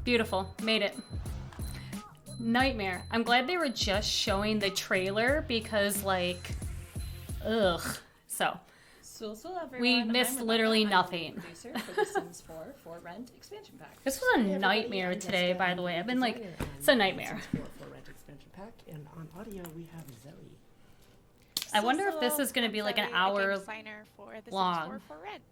Beautiful. Made it. Nightmare. I'm glad they were just showing the trailer because, like, ugh. So, we missed literally nothing. Producer for the Sims 4 for Rent expansion pack. This was a nightmare today, by the way. I've been like, it's a nightmare. For Rent expansion pack, and on audio we have Zoe. I wonder if this is going to be like an hour long. For Rent.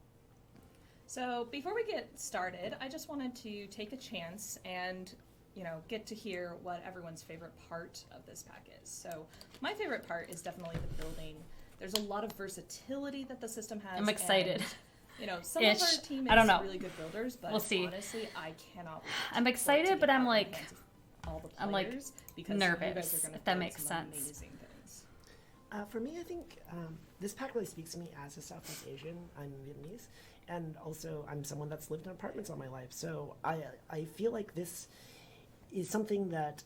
So before we get started, I just wanted to take a chance and, you know, get to hear what everyone's favorite part of this pack is. So my favorite part is definitely the building. There's a lot of versatility that the system has. I'm excited. And, you know, some of our team is really good builders, but we'll see. Honestly, I cannot wait. I'm excited, but I'm like, all the players I'm like because nervous, you guys are if that makes sense. Amazing things. For me, I think this pack really speaks to me as a Southeast Asian. I'm Vietnamese, and also I'm someone that's lived in apartments all my life. So I feel like this is something that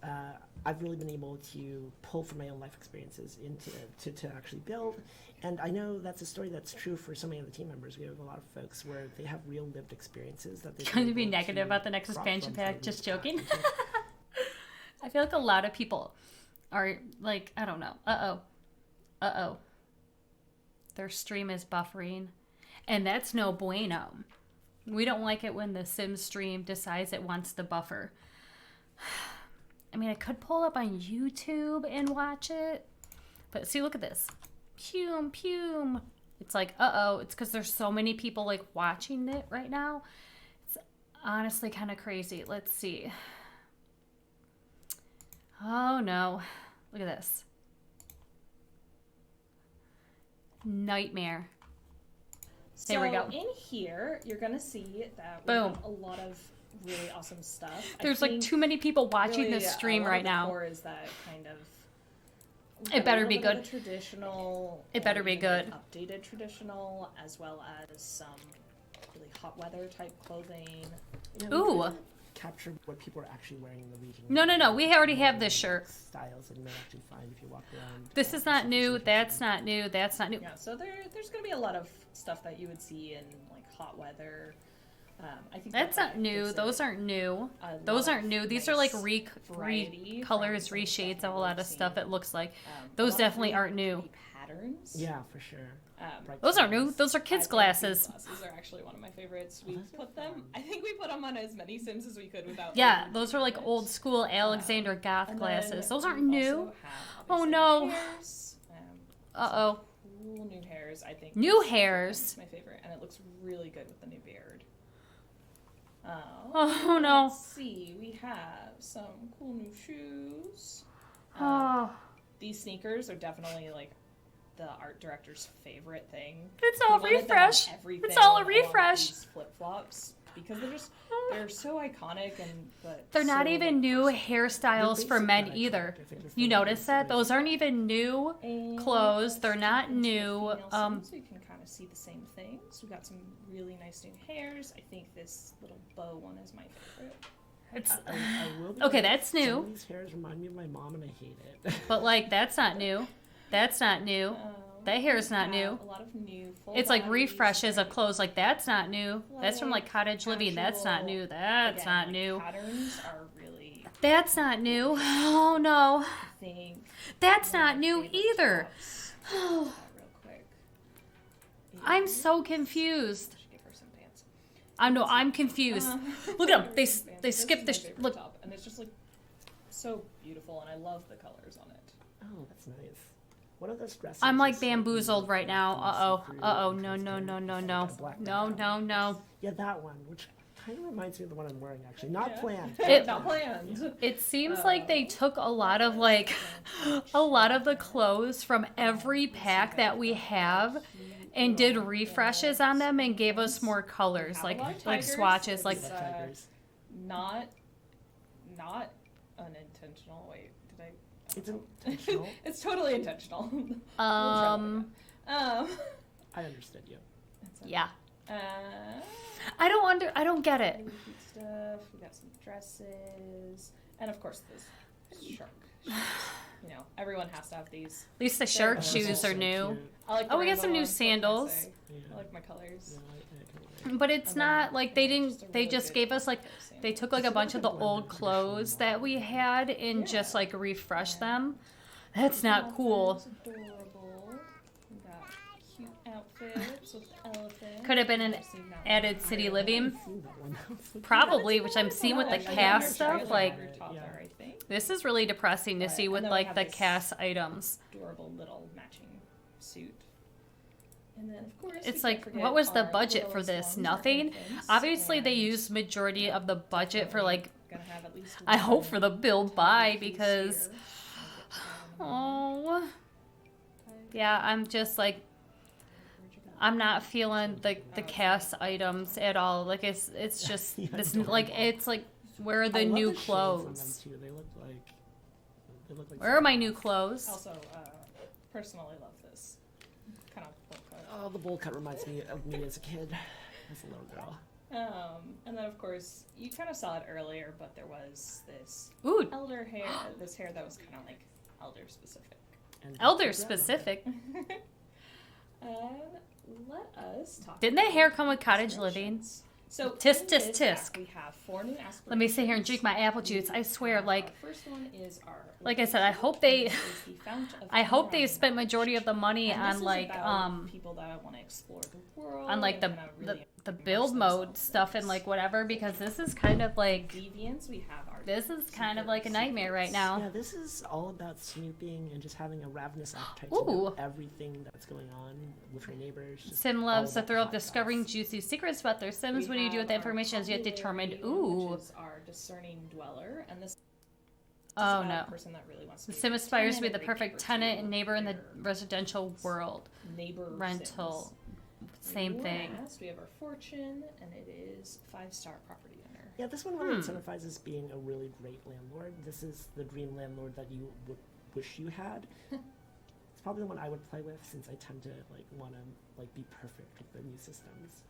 I've really been able to pull from my own life experiences into to actually build. And I know that's a story that's true for so many of the team members. We have a lot of folks where they have real lived experiences that they're going to be negative about the next expansion pack. Just joking. I feel like a lot of people are like, I don't know. Uh-oh. Their stream is buffering. And that's no bueno. We don't like it when the Sims stream decides it wants to buffer. I mean, I could pull up on YouTube and watch it. But see, look at this. Pume. It's like, uh-oh. It's because there's so many people, like, watching it right now. It's honestly kind of crazy. Let's see. Oh, no. Look at this. Nightmare. There we go. In here, you're going to see that we Boom. have a lot of really awesome stuff. There's like too many people watching really, this stream right now. Core is that kind of it better be good. Traditional. It better be good. Updated traditional, as well as some really hot weather type clothing. You know, ooh. Capture what people are actually wearing in the region. No. We already have this shirt. Styles that you may actually find if you walk around. This is not new. That's not new. That's not new. Yeah, so there's going to be a lot of stuff that you would see in like hot weather. I think that's not new. Those aren't new. Those aren't new. These are like colors, reshades of a lot of stuff. It looks like those definitely aren't new. Patterns. Yeah, for sure. Those aren't new. Those are kids' glasses. Glasses are actually one of my favorites. We put them. I think we put them on as many Sims as we could without. Yeah, those are like old school Alexander Goth glasses. Those aren't new. Oh no. Uh-oh. Cool new hairs. I think. New hairs. It's my favorite, and it looks really good with the new beard. Oh no. Let's see. We have some cool new shoes. These sneakers are definitely like the art director's favorite thing. It's all refresh. It's all a refresh. Flip flops because they're so iconic but they're not even new hairstyles for men either. You notice that those aren't even new clothes. They're not new. So you can kind of see the same things. We got some really nice new hairs. I think this little bow one is my favorite. It's okay. That's new. Some of these hairs remind me of my mom, and I hate it. But like, that's not new. That's not new. That hair is not new. A lot of new. It's like refreshes of clothes. Like that's not new. That's from like cottage living. That's not new. That's not new. Patterns are really. That's not new. Oh no. That's not new either. Real quick. I'm so confused. I'm confused. Look at them. They skipped the look. And it's just like so beautiful, and I love the colors on it. Oh, that's nice. One of those dresses. I'm like bamboozled right now. No. No. Yeah, that one, which kind of reminds me of the one I'm wearing, actually. Not planned. Not planned. It seems like they took a lot of the clothes from every pack that we have and did refreshes on them and gave us more colors, like swatches, like not unintentional. Wait, did I? It's intentional. It's totally intentional. I understood you. Yeah. I don't get it. Stuff. We got some dresses, and of course this shark. You know, everyone has to have these. At least the shark shoes are new. I like the Oh, we got rainbow some new ones, what can I sandals. say? Yeah. I like my colors. But it's And then, not like they yeah, didn't. just a They really just good gave us like pair of sandals. they took like a bunch of the old clothes that we had and just Yeah. like refreshed Yeah. them. That's not cool. It's adorable. We got cute outfits with elephants. Could have been an Obviously not added city living. Seen that one. I was like, Probably, which I'm seeing with the I got cast her stuff. trailer Like, on her top there, I think. this is really depressing to But- see and with then we like have the this cast items. Adorable little matching suit. And then, of course, It's we like, can't what was the forget budget our for this? littlest ones, our Nothing. infants, Obviously, they and used majority of the budget for like. gonna have at least I hope one for the build tiny buy piece because. here. I'll get to that in a moment. Oh. Yeah, I'm just like. I'm not feeling the cast items at all. Like it's just Yeah, this don't like know. it's like where are I the love new shades on clothes? them, too. They look like. Where are my new clothes? Also, personally love this kind of bowl cut. Oh, the bowl cut reminds me of me as a kid, as a little girl. And then, of course, you kind of saw it earlier, but there was this Ooh, elder hair, this hair that was kind of like elder specific. And elder that's the grandmother. specific. Let us talk. Didn't that about hair come with cottage living? aspirations. So Tisk, in tisk, this tisk. pack, we have 4 new aspirations. Let me sit here and drink my apple juice. I swear, Our like first one is our like I said, I hope they This is the fount of I hope they Colorado spent majority of the money And this on is like about people that want to explore the world on like the and kinda really the immerse build mode themselves in stuff and this. like whatever because this is kind of like Deviants, we have our this is kind of secret like a nightmare right secrets. now. Yeah, this is all about snooping and just having a ravenous appetite to Ooh. know everything that's going on with your neighbors. Just Sim all loves the about thrill of hot goss. discovering juicy secrets about their Sims. We What do you do with have the our information as yet determined? popularity one, Ooh. which is our discerning dweller, and this is Oh about no. a person that really wants to The be a Sim good aspires to be tenant, the a great perfect neighbor tenant to and neighbor in the their residential world. neighbor Rental. Sims. Same thing. Last, we have our fortune, and it is 5-star property owner. Yeah, this one really Hmm. incentivizes being a really great landlord. This is the dream landlord that you would wish you had. It's probably the one I would play with since I tend to like want to like be perfect with the new systems.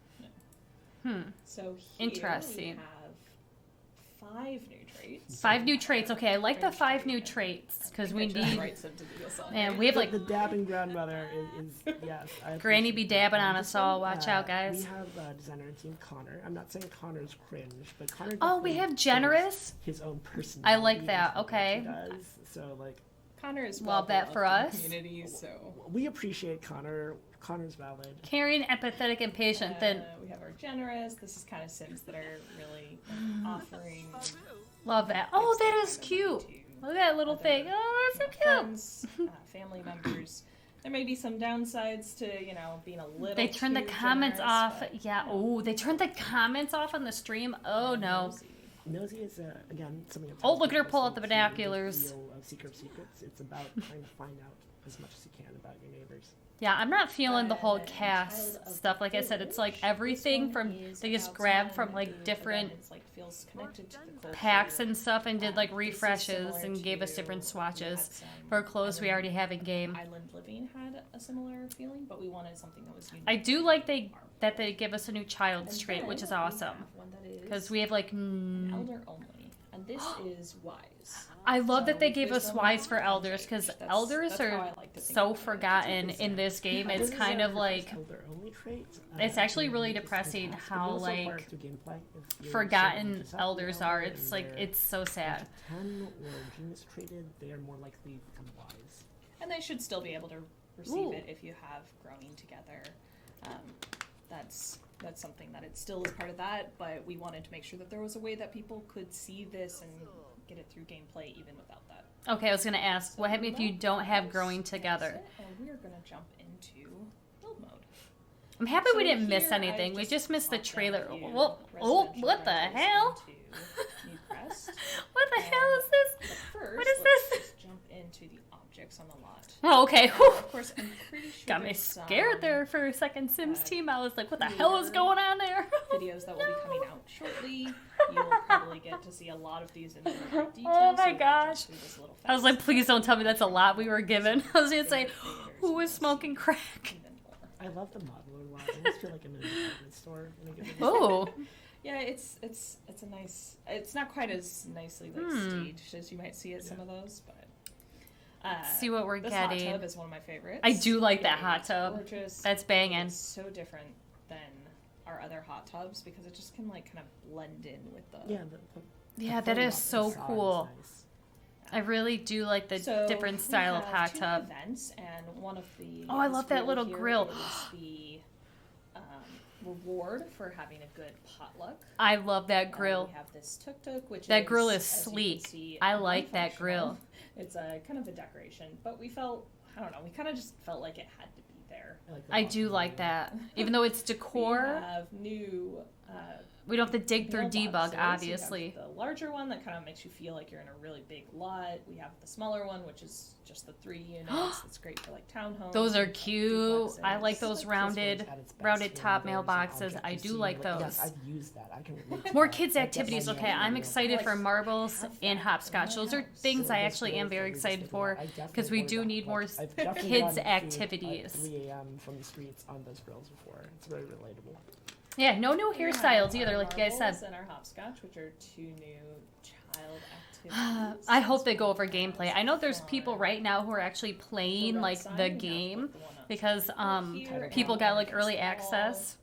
So here Interesting. we have 5 new traits. 5 new traits. Okay, I like the 5 new traits because we I chose need. right Sim to do this on Man, here. we have like the dabbing grandmother is yes. I Granny be appreciate dabbing that. on This us all. one, Watch out, guys. We have designer and team Connor. I'm not saying Connor's cringe, but Connor. Oh, we definitely have shows generous. His own personality. I like that, in what okay. He does. So like Connor is Love that for beloved in us. the community, so we appreciate Connor. Connor's valid. Caring, empathetic, and patient. Then we have our generous. This is kind of Sims that are really offering love that. Oh, that is cute. Look at that little thing. Oh, that's so cute. friends, family members. There may be some downsides to being a little. They turned the too comments generous, off. but, Yeah. Oh, they turned the comments off on the stream. Oh no. Nosy is again something. that Oh, ties look at her closely pull out the to binoculars. feel of Secret of Secrets. It's about trying to find out as much as you can about your neighbors. Yeah, I'm not feeling the whole Child cast of stuff. Like I said, it's like Village. everything This one from is they just about grabbed someone from like who, different again, feels connected to the culture. packs and stuff and did like This is refreshes similar and gave us to- different we had swatches some for clothes we island- already have in game. Island Living had a similar feeling, but we wanted something that was unique. I do like that they give us a new child's And trait, which then is we awesome. have one that is Because we have like elder only, and this is wise. I love that So they gave us wisdom wise for and elders age. because That's- elders that's how are I like to think so about it. forgotten in this game. It's This is, kind of the like first elder-only trait. it's actually really it's depressing fantastic. how, We also like, acquire through gameplay if you're forgotten certain to set the elders elder are. and It's like they're it's so sad. 10 or genius traded, they are more likely to become wise. And they should still be able to receive Ooh. it if you have growing together. That's something that it still is part of that, but we wanted to make sure that there was a way that people could see this and get it through gameplay even without that. Okay, I was gonna ask, what happens if you don't have growing together? And we are going to jump into build mode. I'm happy we So didn't miss here anything. I've We just missed the popped down trailer. a few Well, residential what the rentals hell? into New Crest. What the hell is But this? first, What is let's this? just jump into the objects on the lot. Oh, okay. And Whew. of course, I'm pretty sure Got me there's scared some there for a second. Sims uh, team. I was like, what the hell is weird going on there? videos that will be coming out shortly. You'll probably get to see a lot of these in more detail. Oh so my we'll gosh. jump through this a little I was like, fast. please don't tell me that's a lot we were given. I was gonna say, Favorite creators who you'll was see smoking crack? even more. I love the modular lot. I almost feel like I'm in a department store. When I get Oh, Yeah, it's a nice. It's not quite as nicely like Hmm. staged as you might see at some of those, but See what we're this getting. hot tub is one of my favorites. I do like It that is hot tub. Gorgeous. That's banging. It's so different than our other hot tubs because it just can like kind of blend in with the Yeah, that foam is up so inside cool. nice. I really do like the So different we style of have hot two tub. events, and one of the Oh, I love that little here grill. is the reward for having a good potluck. I love that grill. We have this tuk-tuk, which That grill is as you can sleek. see, I like that non-functional. grill. It's a kind of a decoration, but we felt, I don't know, we kind of just felt like it had to be there. like the I do bottom like layer. that. Even though it's We decor, have new we don't have to dig through mailboxes. debug, We have obviously. the larger one that kind of makes you feel like you're in a really big lot. We have the smaller one, which is just the 3 units. That's great for like townhomes. Those are and, like, cute. I duplexes. like those Like rounded, Christmas at its best, rounded when top there's an mailboxes. object I you do see, like those. Yes, I've used that. I can relate to More that. kids' That activities. definitely Okay, made I'm me excited Like, for marbles have and that hopscotch. in my Those are house. things So I those actually girls am very that we just excited figured for out, I definitely because we do ordered need that. more Like, I've definitely kids' gotten food activities. At 3 a.m. from the streets on those grills before. It's very relatable. Yeah, no new We have hairstyles our either, like you guys said. marbles and our hopscotch, which are 2 new child activities. I hope they go over gameplay. I know there's people right now who are actually playing red like sign, we the have, game like, the one up because here, people and got one like up early this wall. access.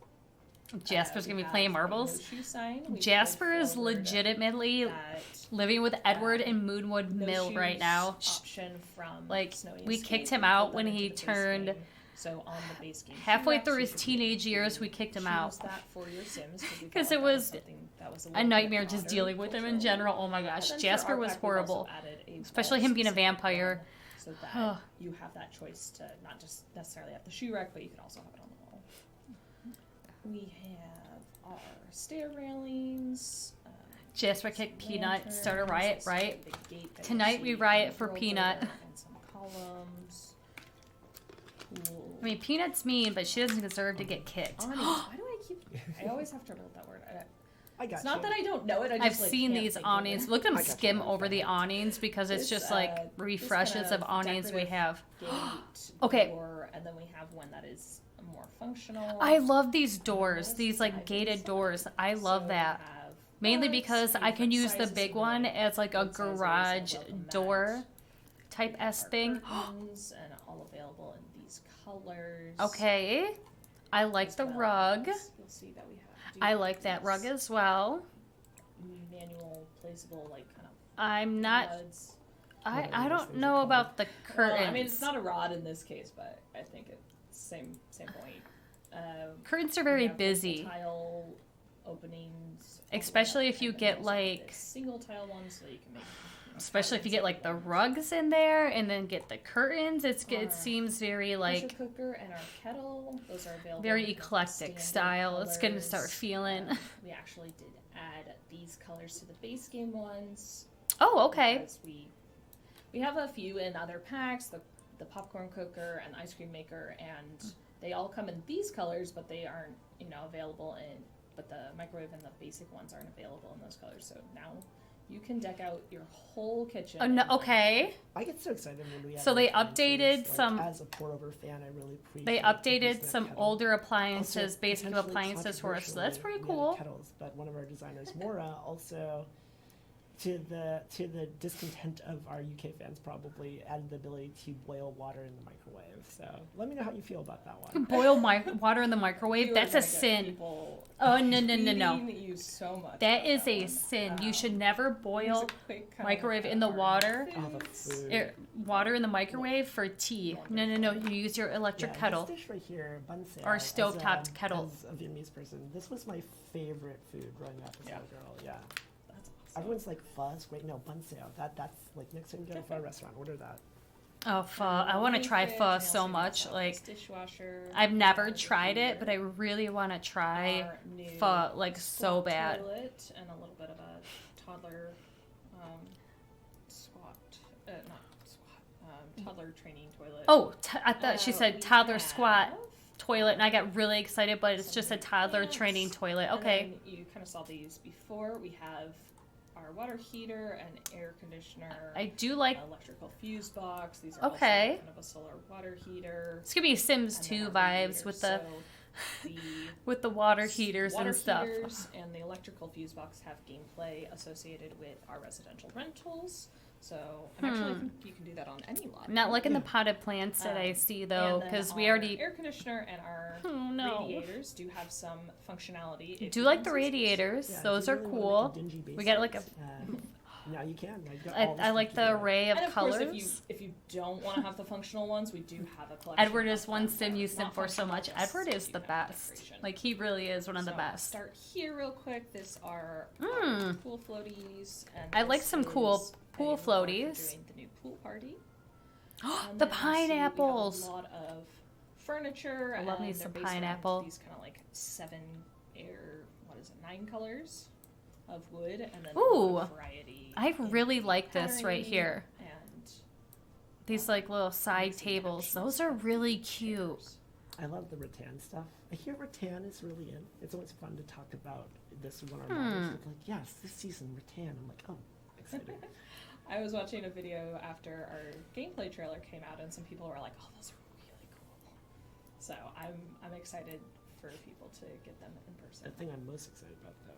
Jasper's We gonna be have playing a marbles. no shoe sign. We Jasper put is forward legitimately that living with Edward in Moonwood no Mill right shoes now. option from Like, Snowy we Escape. kicked him We put out that when into he the base turned game. So on the base game halfway shoe through racks, his you could be able teenage years, to we kicked him choose out. that for your Sims, we Because felt it that was something that was a little bit nightmare just modern dealing with him in culturally. general. Oh my gosh, And then for Jasper our was pack, we've also horrible. added a Especially ball him being a specific vampire. one, so that you have that choice to not just necessarily have the shoe rack, but you can also have it on the wall. We have our stair railings. Jasper kicked Peanut, start a lanterns, riot, a right? big gate that Tonight you we see riot in the for world Peanut. there, and some columns. Cool. I mean, Peanut's mean, but she doesn't deserve to get kicked. Awnings. Why do I keep? I always have trouble with that word. I got It's not you. that I don't know it. I just, I've like, seen can't these think of awnings. it. Look at I them got you. skim over the awnings because it's This, just like this refreshes kind of awnings we decorative have. Gate Okay. door, and then we have one that is more functional. I love these doors, This these like side gated side. doors. I So love we that. have Mainly doors, because I can different use the sizes big of one light, as like a good sizes, garage welcome mat. door type We have S our thing. curtains, and all available in these colors. Okay. I like as the well rug. as You'll see that we have. I like that rug these as well. manual, placeable, like kind of. I'm not. rods. I don't know about the curtains. Well, I mean, it's not a rod in this case, but I think it's same point. Curtains are We very have busy. Tile openings, Especially and if you then get, also like- this single tile ones, so that you can make. Especially if you get like the rugs. rugs in there and then get the curtains. It Our seems very Pressure like cooker and our kettle, those are available. very in kind of eclectic standard style. It's gonna start colors. feeling. We actually did add these colors to the base game ones. Oh, okay. Because we have a few in other packs, the popcorn cooker and ice cream maker, and they all come in these colors, but they aren't, available in, but the microwave and the basic ones aren't available in those colors. So now you can deck out your whole kitchen. Oh no. in one Okay. I get so excited when we So add they new appliances. updated Like, some- As a pour-over fan, I really appreciate. They the updated use of some that kettle. older Also, appliances, basic potentially appliances for us. So that's pretty controversially, we added cool. Kettles, but one of our designers, Maura, also to the discontent of our UK fans, probably added the ability to boil water in the microwave. So let me know how you feel about that one. Boil water in the microwave. You are That's a gonna get sin. people Oh no. hating you so much That about is a one. sin. You Um, should never Here's boil a quick kind of microwave look in at the our water. Oh, the foods. food. Water in the microwave for tea. No. You use your electric Yeah, kettle. This dish right here, banseo, Or as stove-topped a- kettle. As a Vietnamese person, this was my favorite food growing up as a Yeah. little girl. Yeah. That's awesome. Everyone's like fuzz. Wait, no, banseo. That's like next time you go to a pho restaurant, order that. Oh, pho. I want to try pho so much. Like, dishwasher. I've never tried it, but I really want to try Our new pho, like, so squat bad. Toilet and a little bit of a toddler squat, not squat, toddler training toilet. Oh, I thought she We said toddler have- squat toilet, and I got really excited, but it's just a toddler pants. training toilet. And Okay. then you kind of saw these before. We have our water heater and air conditioner. I do like. Electrical fuse box. These are Okay. also kind of a solar water heater. It's gonna be Sims And 2 then our vibes radiator. with the So the with the water heaters water and stuff. heaters and the electrical fuse box have gameplay associated with our residential rentals. So, and actually, I think you can do that on any lot. Not like in the potted plants that I see, though, because we already... air conditioner and our radiators do have some functionality. Do like the radiators. Yeah, those if you are really wanna cool. make a dingy We got like a... now you can. Like, you got all I this like the stuff array of And of colors. course, if you don't want to have the functional ones, we do have a collection. Edward is of one them sim that you are sim not for so functional, much. just Edward is do the have best. decoration. Like, he really is one of the So, best. Start here real quick. This are pool floaties. And I like this some cool is pool a mark for floaties. Doing the new pool party. And The then I see we have pineapples. a lot of furniture. I love me and some they're based around pineapple. These kind of like 9 colors of wood, and then Ooh. a variety. I in really like this right patterning here. And These like little side tables. Those are really cute. I love the rattan stuff. I hear rattan is really in. It's always fun to talk about this when our mothers are like, yes, this season rattan. I'm like, oh, excited. I was watching a video after our gameplay trailer came out, and some people were like, "Oh, those are really cool." So I'm excited for people to get them in person. The thing I'm most excited about, though.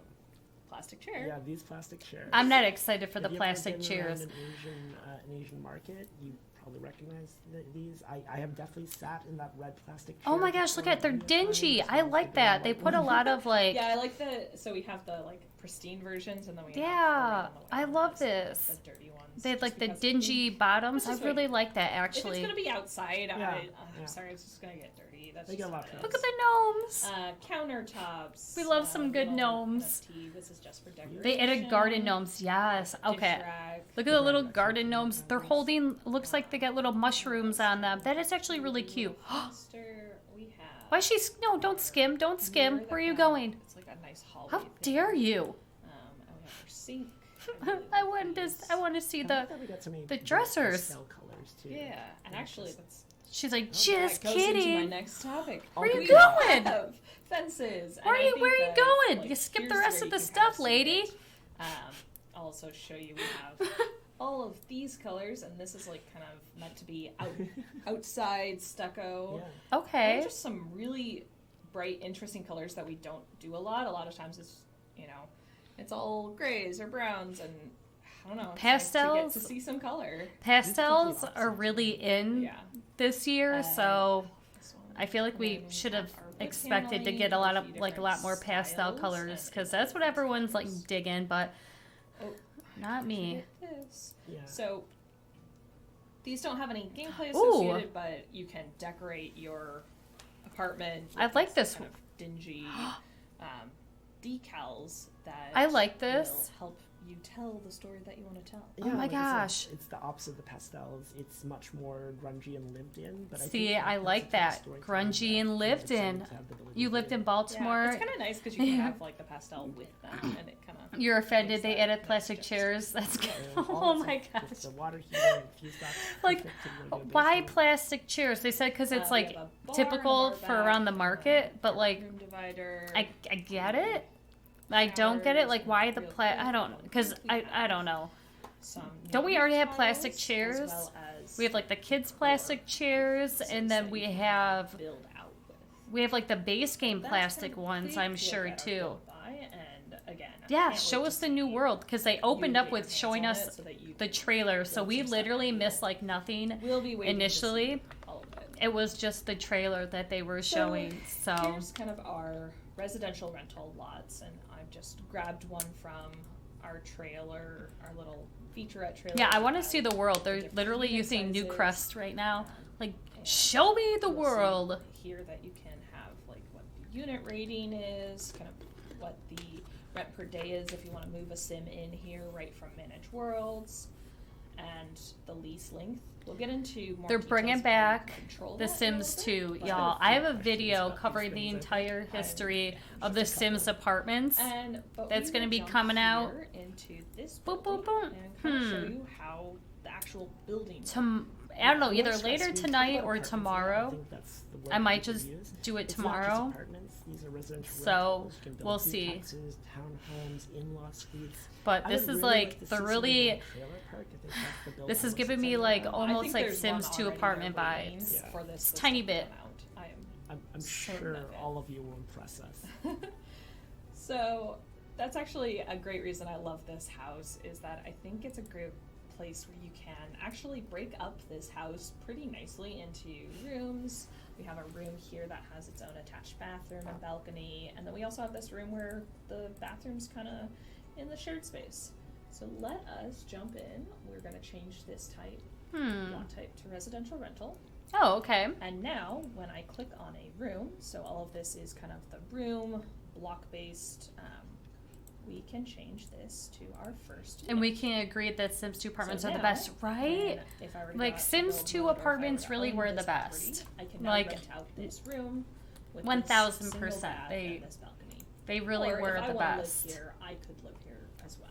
Plastic chair. Yeah, these plastic chairs. I'm not excited for the If you ever plastic been around chairs. An Asian market, you probably recognize these. I have definitely sat in that red plastic chair. Oh my gosh, look before at they're many a dingy. time, I so like I've that. been They like, put a lot of like Yeah, I like so we have the like pristine versions, and then we Yeah, have the red I and the love white this. ones, the dirty ones. they had just like the because dingy bottoms. I This is really like that If it's actually. gonna be outside, Yeah, I'm sorry, it's just gonna get dirty. That's They just get a lot how it of Look is. at the gnomes. Countertops. We love some good little gnomes. NFT. This is just for decoration. They added garden gnomes. Yes. Okay. Dish rack. Look at the little garden gnomes. They're holding. Looks like they got little mushrooms on them. That is actually really cute. Monster. We have. Why she's no? Don't skim. Don't skim. mirror Where are that you have- going? It's like a nice hallway. How thing. dare you? And we have our sink. I want to. I want to see I the. like that we got so many the bright dressers. pastel colors too. Yeah, and actually, that's She's like, that just goes into my kidding. next topic. Where are you We going? have fences. Where are and I you? think Where are you that, going? like, You skip the here's rest where of you the can kind stuff, see lady. it. I'll also show you we have all of these colors, and this is like kind of meant to be outside stucco. Yeah. Okay. And just some really bright, interesting colors that we don't do a lot. A lot of times it's, it's all grays or browns, and I don't know. It's nice to Pastels? get to see some color. Pastels are really in Yeah. this year, so This one. I feel like we And then should have our wood expected to paneling get a lot of with a few like a lot more different pastel styles colors and because that's what everyone's like colors. digging, but Oh, not me. Get this. Yeah. So these don't have any gameplay Ooh. associated, but you can decorate your apartment. I with like this kind of dingy decals that I like this. will help you tell the story that you want to tell. Oh my like I said, gosh. it's the opposite of the pastels. It's much more grungy and lived in. But See, I I think like that's that. the type of storytelling Grungy that and I'm lived excited in. to have the ability You to lived do. in Yeah, Baltimore. it's kind of nice because you can have like the pastel with them, and it kind of. You're offended they added plastic chairs. That's good. Oh my With gosh. the water heater and fuse box, Like, perfect to go to a why basement. plastic chairs? They said because it's We like have a bar, typical a bar for back, around the market, but like room divider. I get it. I don't get it. Like why the I don't because I don't know. Some Don't we already have plastic tiles, chairs? As well as We have like the kids plastic chairs, and then we have build out with. like the base game That's plastic kind of ones. big I'm look sure at our too. build by, and again, I Yeah, can't show wait us to the new see world because they opened you up get with your showing hands on us it so that you the can trailer, so build we some stuff literally in missed it. like nothing. We'll be waiting to Initially, see all of it. it was just the trailer that they were So, showing. So Here's kind of our residential rental lots, and I've just grabbed one from our trailer, our little featurette trailer. yeah, I that want to has see the world. They're different literally unit using New sizes. Crest right now. Like, And show me the you'll see world. Here that you can have like what the unit rating is, kind of what the rent per day is if you want to move a sim in here right from Manage Worlds, and the lease length. We'll get into more. They're details bringing on how you back control The that a Sims little 2, bit, but- y'all. I have a video about these covering the things, I think. entire history I'm of the just a couple. Sims apartments. But That's we gonna will be jump coming out. here into this Boop, boop, building boop. and kind of show you how the actual building. I don't know, either Yes, later we talk tonight about or apartments a lot. I tomorrow. think that's the word I might people just use. do it It's not just tomorrow. apartments, these are residential So, rentals. You can build we'll see. duplexes, townhomes, in-law suites. But I this would is really like to the see really. something like trailer park. I think that's the build This I'm is most giving me excited like about. I almost think like there's Sims one 2 already apartment there vibes. waiting Yeah. for this Just list tiny to bit. come out. I am I'm certain sure of it. all of you will impress us. So that's actually a great reason I love this house is that I think it's a great place where you can actually break up this house pretty nicely into rooms. We have a room here that has its own attached bathroom and balcony, and then we also have this room where the bathroom's kind of in the shared space. So let us jump in. We're going to change this type, lot type, to residential rental. Oh, okay. And now, when I click on a room, so all of this is kind of the room, block-based, we can change this to our first unit. And we can agree that Sims 2 apartments So are the now, best, right? If I were to Like, go out Sims to 2 build one, or if I apartments were to really own were this the best. property, I can now Like, rent out this room with 1000%. this single bath and this balcony. They really Or were if I the wanna best. live here, I could live here as well.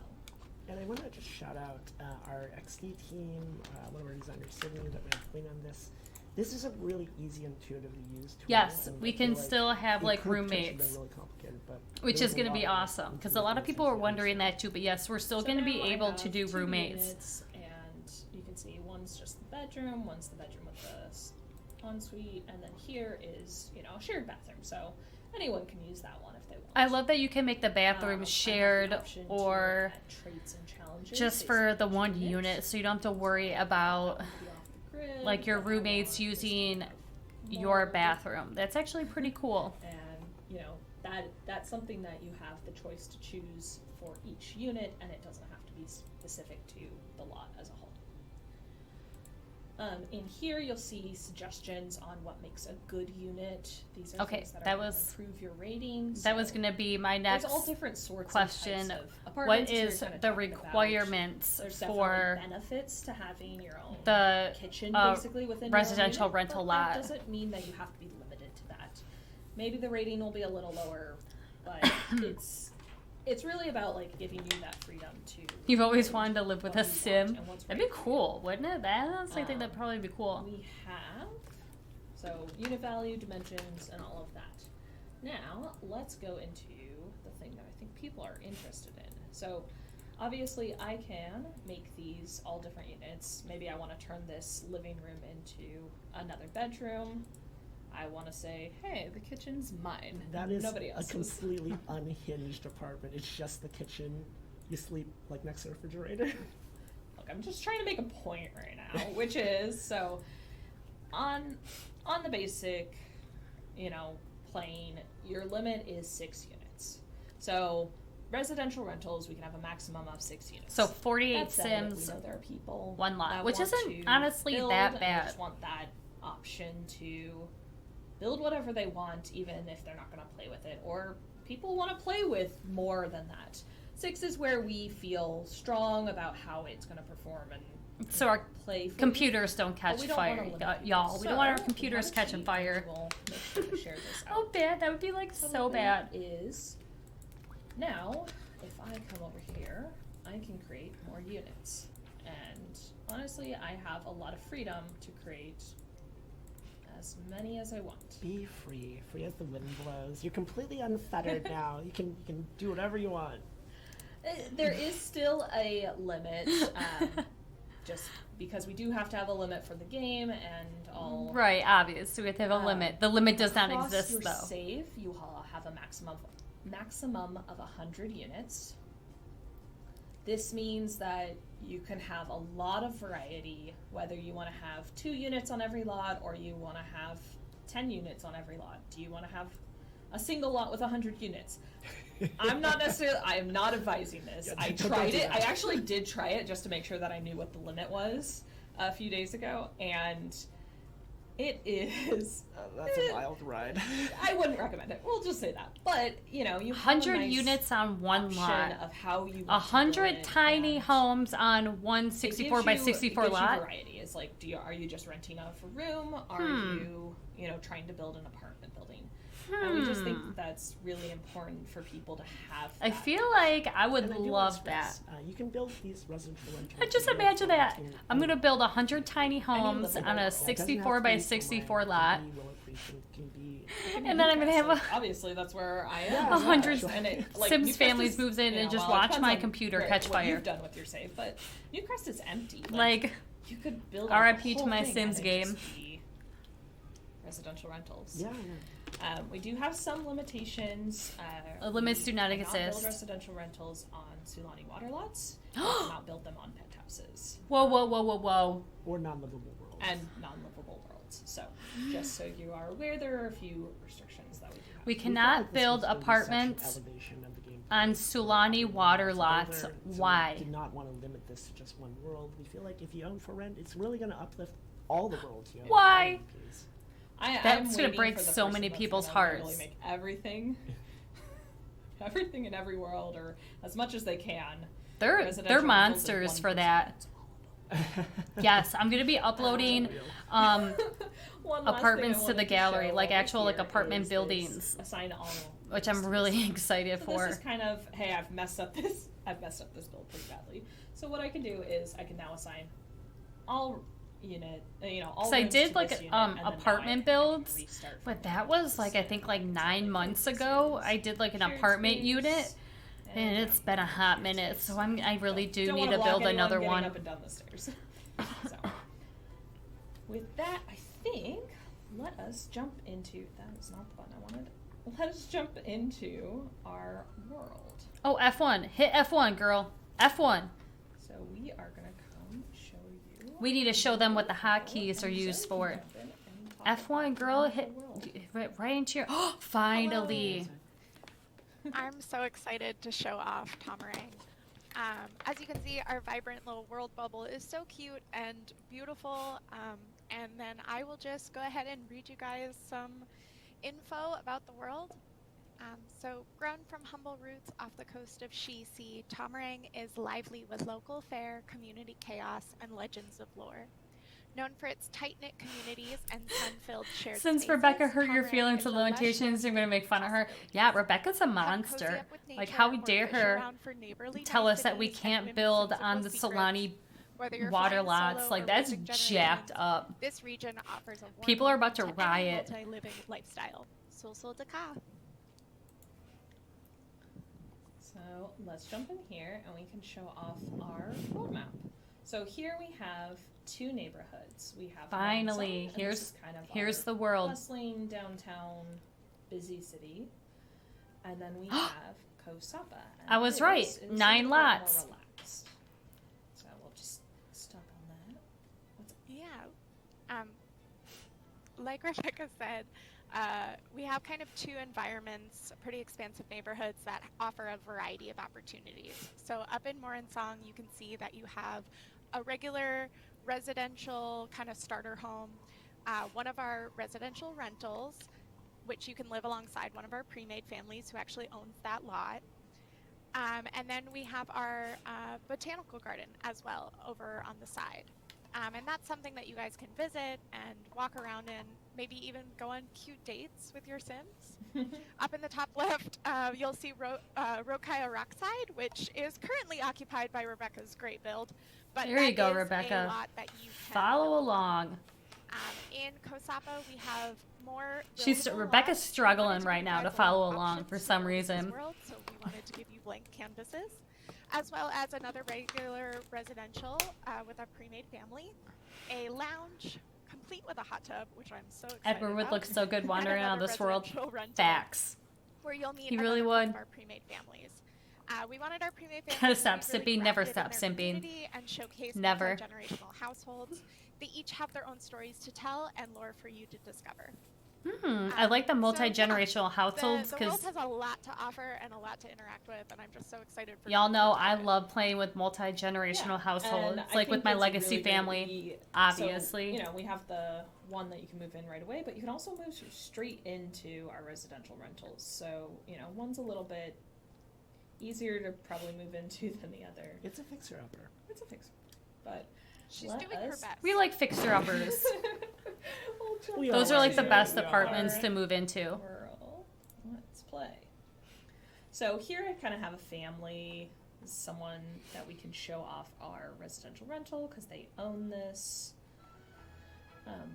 And I want to just shout out our XD team, one of our designers, Sydney, that made a point on this. This is a really easy, intuitive to use tool. Yes, and we I feel can like still have it like could potentially roommates, been really complicated, but which there is was going to lot be of awesome because a lot of people are wondering that too. But yes, we're still So going to be now I able have to do 2 roommates. units, and you can see one's just the bedroom, one's the bedroom with the ensuite, and then here is, you know, a shared bathroom. So anyone can use that one if they want. I love that you can make the I bathrooms have the shared option to or add traits and challenges just based for on the each one unit, so you don't have to worry about Be off the grid, like your but I roommates want this using to have your more bathroom. That's actually pretty cool. and you know that's something that you have the choice to choose for each unit, and it doesn't have to be specific to the lot as a whole. In here, you'll see suggestions on what makes a good unit. These are Okay, things that that are going was- to improve your rating. That was so going to be my there's next all different sorts question. of types of What apartments, as we were is kinda the talking about. requirements There's for definitely benefits to having your own the kitchen basically within residential your own unit, rental but lot? That doesn't mean that you have to be limited to that. Maybe the rating will be a little lower, but it's really about like giving you that freedom to. You've always wanted to live with what a you sim. want and what's That'd be right for you. cool, wouldn't it? That's I think that'd probably be cool. We have unit value, dimensions, and all of that. Now let's go into the thing that I think people are interested in. So obviously I can make these all different units. Maybe I want to turn this living room into another bedroom. I want to say, hey, the kitchen's mine. That is nobody a else's. completely unhinged apartment. It's just the kitchen. You sleep like next to the refrigerator. Look, I'm just trying to make a point right now, which is so on the basic, you know, plane, your limit is 6 units. So residential rentals, we can have a maximum of 6 units. So 48 That said, we sims, know there are people one lot, that which want isn't to honestly build that and bad. just want that option to build whatever they want, even if they're not going to play with it, or people want to play with more than that. 6 is where we feel strong about how it's going to perform and So our play for computers don't but catch we don't fire, wanna limit people. y'all. We don't want our So, computers we have a catching sheet, fire. and we'll make sure to share this out. Oh, bad. That would be like so Something bad. Is now if I come over here, I can create more units, and honestly, I have a lot of freedom to create as many as I want. Be free as the wind blows. You're completely unfettered now. You can do whatever you want. There is still a limit, just because we do have to have a limit for the game and all. Right, obvious. So we have to have a limit. The limit does not Across exist, your though. save, you have a maximum of 100 units. This means that you can have a lot of variety, whether you want to have 2 units on every lot or you want to have 10 units on every lot. Do you want to have a single lot with 100 units? I am not advising this. Yeah, I don't tried do it. that. I actually did try it just to make sure that I knew what the limit was a few days ago, and it is. That's a wild ride. I wouldn't recommend it. We'll just say that. But you know, you have 100 a nice units on one option lot. of how you want to build 100 it, tiny and homes on one it 64 gives by you- 64 it gives you lot. variety. It's like, are you just renting out a room? Are you know, trying to build an apartment building? And we just think that that's really important for people to have. I that. feel like I would And I do wanna love that. stress, you can build these residential rentals. I just in your imagine that. apartment. I'm going to build 100 tiny homes living on room. a It doesn't 64 by 64 lot. And And then I'm gonna have like, obviously that's where I am. Yeah, 100 And it, like, Sims Newcrest families is, moves in you and know, just well, it watch depends my on computer where- catch what fire. You've done with your save, but Newcrest is empty. Like, you could build RIP a to whole my thing Sims and it game. just be residential rentals. Yeah. We do have some limitations. Limits do not we cannot exist. build residential rentals on Sulani water lots. We cannot build them on penthouses. Whoa, whoa, whoa, whoa, whoa. Or non-livable worlds. And non-livable worlds. So, just so you are aware, there are a few restrictions that we do have. We cannot build apartments on Sulani water lots. Why? We did not want to limit this to just one world. We feel like if you own for rent, it's really going to uplift all the worlds you own. Why? That's going to break so many people's hearts. Really make everything in every world, or as much as they can. They're monsters for that. Yes, I'm going to be uploading apartments to the gallery, like actual like apartment buildings, assign all, which I'm really excited for. This is kind of, hey, I've messed up this build pretty badly. So what I can do is I can now assign all unit, all. So I did like apartment builds, but that was like I think like 9 months ago. I did like an apartment unit, and it's been a hot minute. So I really do need to build another one. Up and down the stairs. So, with that, I think let us jump into. That was not the button I wanted. Let us jump into our world. Oh, F1. Hit F1, girl. F1. So we are going to come show you. We need to show them what the hotkeys are used for. F1, girl. Hit right into your... Oh, finally. I'm so excited to show off Tomarang. As you can see, our vibrant little world bubble is so cute and beautiful. And then I will just go ahead and read you guys some info about the world. So, grown from humble roots off the coast of She Sea, Tomarang is lively with local fare, community chaos, and legends of lore. Known for its tight-knit communities and sun-filled shared Since spaces, Rebecca hurt your Tomarang feelings is and a lush limitations, I'm going to make fun of her. Yeah, Rebecca's a Come cozy monster. up with Like, nature how or dare fish her around for neighborly tell us that we niceties and can't women's build sensible on the secrets. Solani Whether you're water flying lots. solo Like, or that's with jacked up. This region offers a warm People are about to welcome any riot. multi-living lifestyle. Sul Daka. So let's jump in here and we can show off our world map. So here we have two neighborhoods. We have Finally, Lonesome, and this is kind of here's our the world. bustling downtown, busy city, and then we have Kosapa. And I was this right. is a 9 little bit lots. more relaxed. So we'll just stop on that. Yeah. Like Rebecca said, we have kind of two environments, pretty expansive neighborhoods that offer a variety of opportunities. So up in Morinsong, you can see that you have a regular residential kind of starter home, one of our residential rentals, which you can live alongside one of our pre-made families who actually owns that lot. And then we have our botanical garden as well over on the side. And that's something that you guys can visit and walk around in, maybe even go on cute dates with your Sims. Up in the top left, you'll see Rokaya Rockside, which is currently occupied by Rebecca's great build. But There you go, is Rebecca. a lot that you can Follow build. along. In Kosapa, we have more. Rebecca's lots. struggling We wanted right now to provide follow more along options for to some build in this reason. World, so we wanted to give you blank canvases, as well as another regular residential with a pre-made family, a lounge complete with a hot tub, which I'm so excited Edward would about, look so good and wandering around another this world. residential rental Facts. where you'll meet He really another one would. of our pre-made families. We wanted our pre-made families Gotta to stop be really simping, never grounded in stop their simping. community and showcase Never. multi-generational households. They each have their own stories to tell and lore for you to discover. I like the So, multi-generational yeah, households the world because has a lot to offer and a lot to interact with, and I'm just so excited for y'all people know to I dive in. love playing with multi-generational Yeah, households, and I like with think my it's legacy really gonna family, be- obviously. So, we have the one that you can move in right away, but you can also move straight into our residential rentals. So, one's a little bit easier to probably move into than the other. It's a fixer-upper. It's a fix. But She's let doing her us- best. We like fixer-uppers. We'll jump We Those all are like like the to. best We all apartments are. to move into. World. Let's play. So here I kind of have a family, someone that we can show off our residential rental because they own this.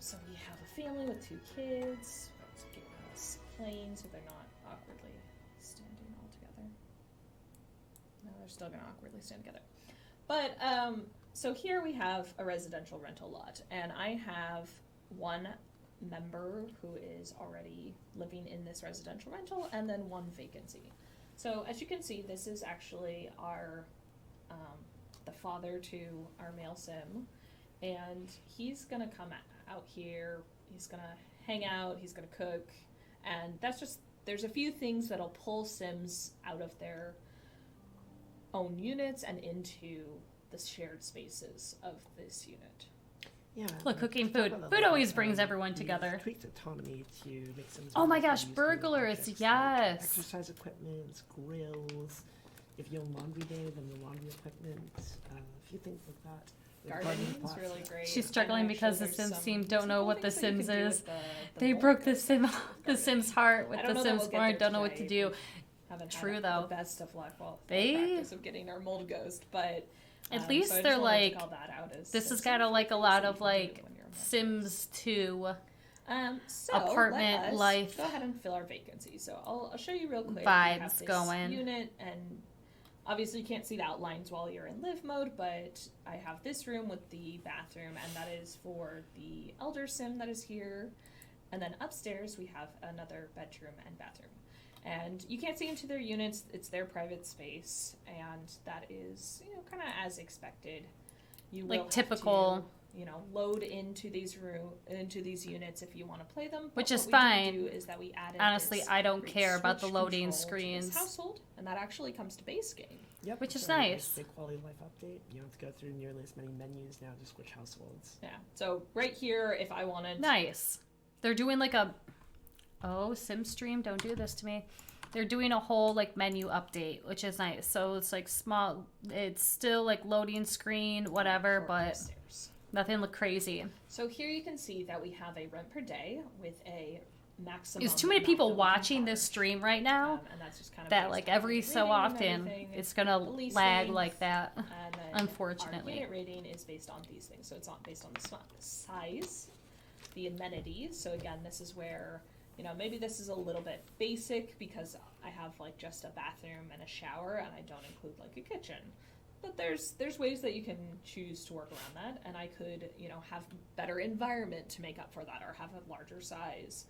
So we have a family with 2 kids. Let's get this plane so they're not awkwardly standing all together. No, they're still going to awkwardly stand together. But so here we have a residential rental lot, and I have one member who is already living in this residential rental, and then 1 vacancy. So as you can see, this is actually our the father to our male sim, and he's gonna come out here. He's gonna hang out. He's gonna cook, and that's just, there's a few things that'll pull sims out of their own units and into the shared spaces of this unit. Yeah. Look, cooking to talk food. about Food that, always brings everyone we've together. Tweaked autonomy to make Sims. Oh my more gosh, used to burglars, objects, yes. exercise equipment, grills. If you own laundry day, then the laundry equipment. A few things like that. Gardening is plots. really great. She's struggling And because the actually Sims there's team some don't know cool what the things that you Sims can do is. with the They mold broke the gardening. Sims heart with I don't the know that Sims we'll get farm. there Don't know what to today. do. Haven't True, had though. the best of luck. Well, They- practice of getting our mold ghost, but At least so I they're just wanted to like, call that out as this has some got a, like a things lot that you of can do like when you're a mold Sims 2. So apartment let us life go ahead and fill our vacancy. So I'll show you real quick. We vibes have this going. Unit, and obviously you can't see the outlines while you're in live mode, but I have this room with the bathroom, and that is for the elder sim that is here. And then upstairs we have another bedroom and bathroom. And you can't see into their units; it's their private space, and that is, kind of as expected. You will Like have typical. to, load into these units if you want to play them. Which But is what we fine. do is that we added Honestly, this I don't great care about the switch loading control to screens. this household, and that actually comes to base game. Yep, Which is so nice nice. Big quality of life update. You don't have to go through nearly as many menus now to switch households. Yeah. So right here, if I wanted, Nice. They're doing like a... Oh, SimStream, don't do this to me. They're doing a whole like menu update, which is nice. So it's like small... It's still like loading screen, whatever, for but upstairs. nothing look crazy. So here you can see that we have a rent per day with a maximum. There's too many amount people that we can watching this charge. stream right now And that's just kind of that based like on every the so rating and often everything. it's gonna The lease lag length, like that. And then Unfortunately. our unit rating is based on these things. So it's not based on the size, the amenities. So again, this is where, maybe this is a little bit basic because I have like just a bathroom and a shower and I don't include like a kitchen. But there's ways that you can choose to work around that, and I could, have better environment to make up for that or have a larger size.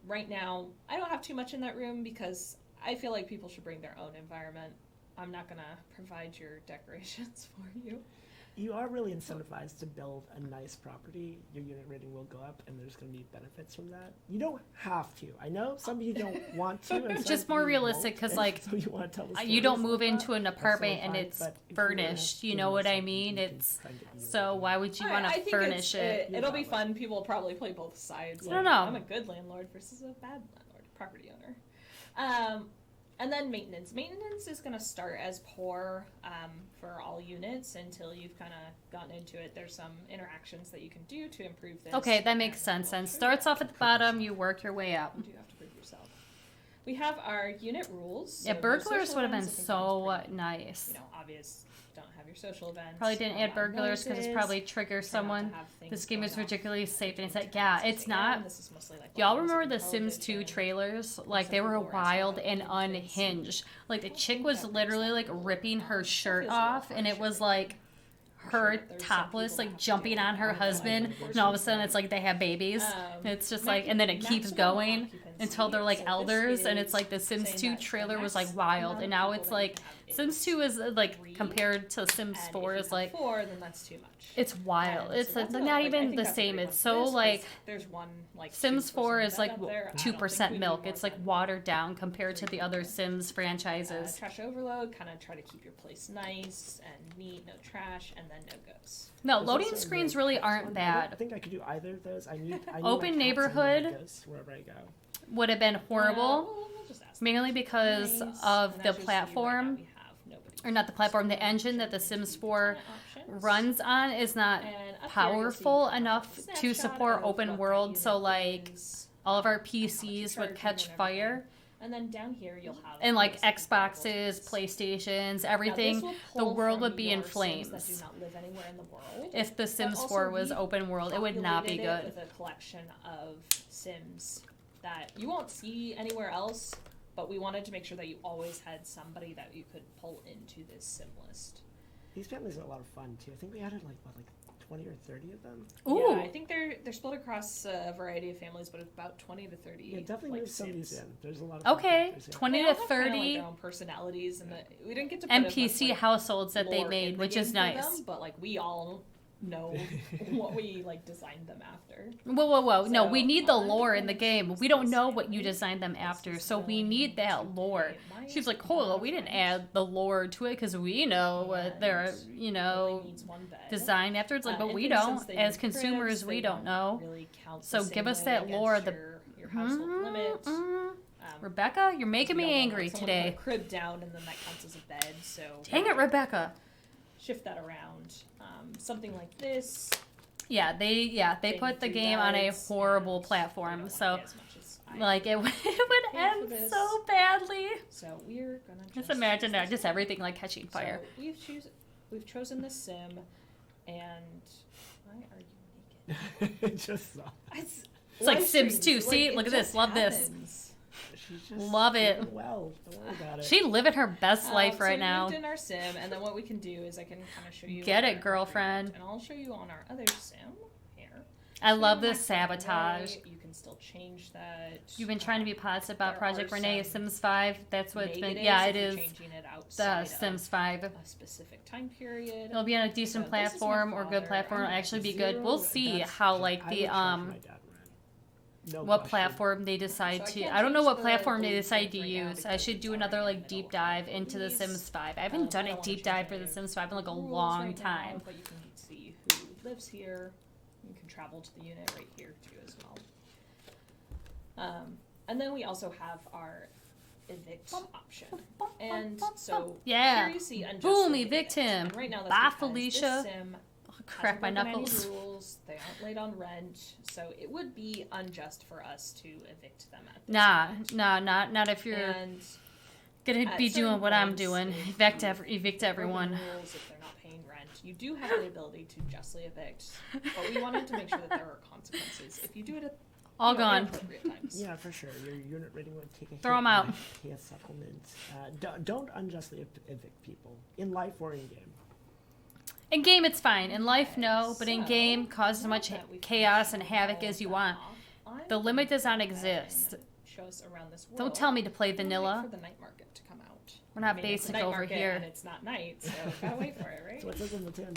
Right now, I don't have too much in that room because I feel like people should bring their own environment. I'm not going to provide your decorations for you. You are really incentivized to build a nice property. Your unit rating will go up, and there's going to be benefits from that. You don't have to. I know some of you don't want to. And Just some more of you realistic, won't, 'cause, and like, some of you want to tell the You don't stories move like into that. an That's apartment totally and fine, it's but if you wanna furnished. You give know what I yourself mean? something, you can It's try and get your so rating why up. would you I want to think furnish it? It'll be fun. People will probably play both sides. I don't know. I'm a good landlord versus a bad landlord, property owner. And then maintenance. Maintenance is going to start as poor for all units until you've kind of gotten into it. There's some interactions that you can do to improve this. Okay, that makes and sense. we'll And show you starts that. off at the bottom, you work your way up. You do have to prove yourself. We have our unit rules. Yeah, So no burglars social would have been events, I think so that's pretty, nice. Obvious. Don't have your social events. Probably didn't don't add allow burglars because it's noises, probably trigger try not to someone. have things This game is going off ridiculously safe, and it's like, at yeah, 6 it's a.m. not. This is mostly like Y'all what remember music the and Sims 2 television. trailers? Like, Some they were people were asking wild about and kids. unhinged. Like, the I chick think was that makes literally, sense. like, ripping her shirt feels a little off, and it harsh, was, I like, think. I'm her sure that there's some topless, people like, that have to jumping deal on with her that, like, husband, and all of a sudden it's like they have babies. And it's just like, and then it keeps going until they're, like, elders, and it's like the Sims 2 trailer was, like, wild, and now it's, like, Sims 2 is, like, compared to Sims 4 is, like, 4, then that's too much. it's wild. And It's so like, that's not I even think the that's a same. great It's one for so, this, 'cause like, there's one like Sims 4 is like 2% 2% milk. It's like watered down compared to the other Sims franchises. Trash overload, kind of try to keep your place nice and neat, no trash, and then no ghosts. No, There's loading also screens the really pets aren't one. I bad. don't think I could do either of those. I need Open my cats and I need my neighborhood ghosts wherever I go. Would have been horrible, We'll just ask mainly because Nice. of And the as you see, right now platform, we have nobody. or not the platform, the So engine that the into Sims the 4 options. runs on is not And up here you'll see powerful kind of enough a to snapshot support of open what world, that so, unit like, is, all of our and how much you're PCs charging would catch and fire. everything. And then down here you'll have And like things like Xboxes, variables. PlayStations, Now, everything, this will the pull world from would be in your Sims flames. that do not live anywhere in the world. If the Sims also 4 was we've open world, it would not be populated good. it with a collection of Sims that you won't see anywhere else, but we wanted to make sure that you always had somebody that you could pull into this Sim list. These families are a lot of fun too. I think we added like 20 or 30 of them. Ooh. Yeah, I think they're split across a variety of families, but about 20 to 30. Yeah, definitely like, move some of these Sims. in. There's a lot of Okay, characters, yeah. 20 They to all have kinda, 30 like, their own personalities, and we didn't get to put as NPC much, like, households that they lore in made, the which game is for nice. them, but like we all know what we like designed them after. Whoa. No, So, we need the I'm lore in the gonna game. choose We don't this know what you family. designed them This after, is so we going need that to lore. be my She's like, cool, we didn't friend. add the lore to it because we know what they're, And you Everybody know, needs one bed. designed after. It's like, but And we then don't. since they As need consumers, cribs, we they don't know. really count the So same give us way that lore, against your household limit. Rebecca, you're making You me don't want angry someone to put today. a crib down, and then that counts as a bed. So Dang it, Rebecca. shift that around. Something like this. Yeah, they put the do game on a guides, horrible and they platform, don't so wanna pay as much as I like it would pay for end this. so badly. So we're gonna Just imagine choose that, this just one. everything like catching fire. So we've chosen the sim, and why are you naked? Just saw. It's like live Sims streams, 2. See? it Look at this. just Love this. happens. She's just Love it. doing well. Don't worry about it. She living her best life So right we now. moved in our sim, and then what we can do is I can kind of show you. Get our it, girlfriend. agreement, and I'll show you on our other sim here. I love So this next time, sabotage. You can still change that. You've been trying to be positive about there Project are Renee, some Sims 5. That's what it's been. negatives Yeah, if it you're is changing it the outside of Sims 5. a specific time period. It'll be on a decent So this is my platform or good father. platform. It'll I'm actually be Zero, good. We'll see that's how just- like I the would charge my dad rent. No what question. platform they decide So I to. can't I don't know change what the platform they blue decide things to right now use. I because should it's do already another in like the deep middle of dive all into the these. Sims 5. I haven't done I a don't wanna deep dive change for the any Sims 5 in like a rules long right now, time. but you can see who lives here. You can travel to the unit right here too as well. And then we also have our evict option. And so Yeah. here you see Boom, unjustly evict him. And right now that's Bye, because Felicia. this sim Oh, crack my hasn't broken knuckles. Any rules. They aren't late on rent, so it would be unjust for us to evict them at this point. Not if you're And gonna at be certain doing what I'm points, doing. if Evict you've evict broken everyone. rules, if they're not paying rent, you do have the ability to justly evict. But we wanted to make sure that there are consequences if you do it at All gone. inappropriate times. Yeah, for sure. Your unit rating would take a hit. Throw 'em out. and Pay a supplement. Don't unjustly evict people in life or in game. In game, it's fine. In life, no. But in So, game, cause as now much that we've chaos and shown havoc all as you that want. off, I'm The limit does not gonna go ahead exist. and show us around this Don't world. tell me to play We'll wait vanilla. for the night market to come out. We're not I mean, it's a basic night over market here. And it's not night, so gotta wait for it, right? So what says in the tin?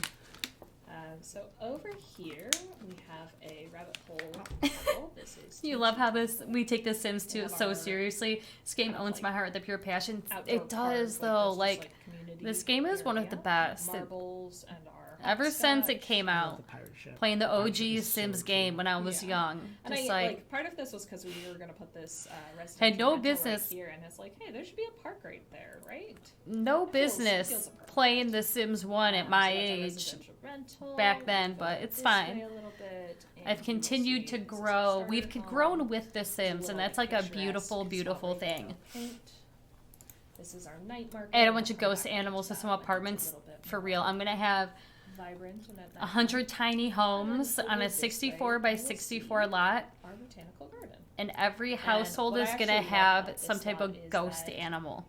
So over here we have a rabbit hole puzzle. This is You love how we take the Sims We 2 have so our seriously. This game kind of owns like my heart with a pure passion. outdoor It park, does though. this Like just, community this game is one of the area, best. Marbles and our ever since it hopscotch. came I love out, the pirate ship. playing the Pirate OG ship is so Sims cute. game when I was Yeah. young, And just I, like part of this was because we were gonna put this residential Had no rental business. right here, and it's like, hey, there should be a park right there, right? no feels business appropriate. playing The Sims 1 at my So that's our age. residential rental. back then, Let's but go it's this fine. way a little bit, and I've you continued see to this is our grow. starter We've home. grown with The Sims, Little and that's like a picturesque beautiful, beautiful spot right thing. there, paint. This is our night market. Add a We'll bunch of come ghost back into animals to that some when it gets a apartments little bit for more real. I'm gonna have vibrant and at night 100 tiny homes then on over a this 64 way, by you will 64 see lot, our botanical garden. and every household what I is gonna actually love have about some this type lot of is ghost that animal.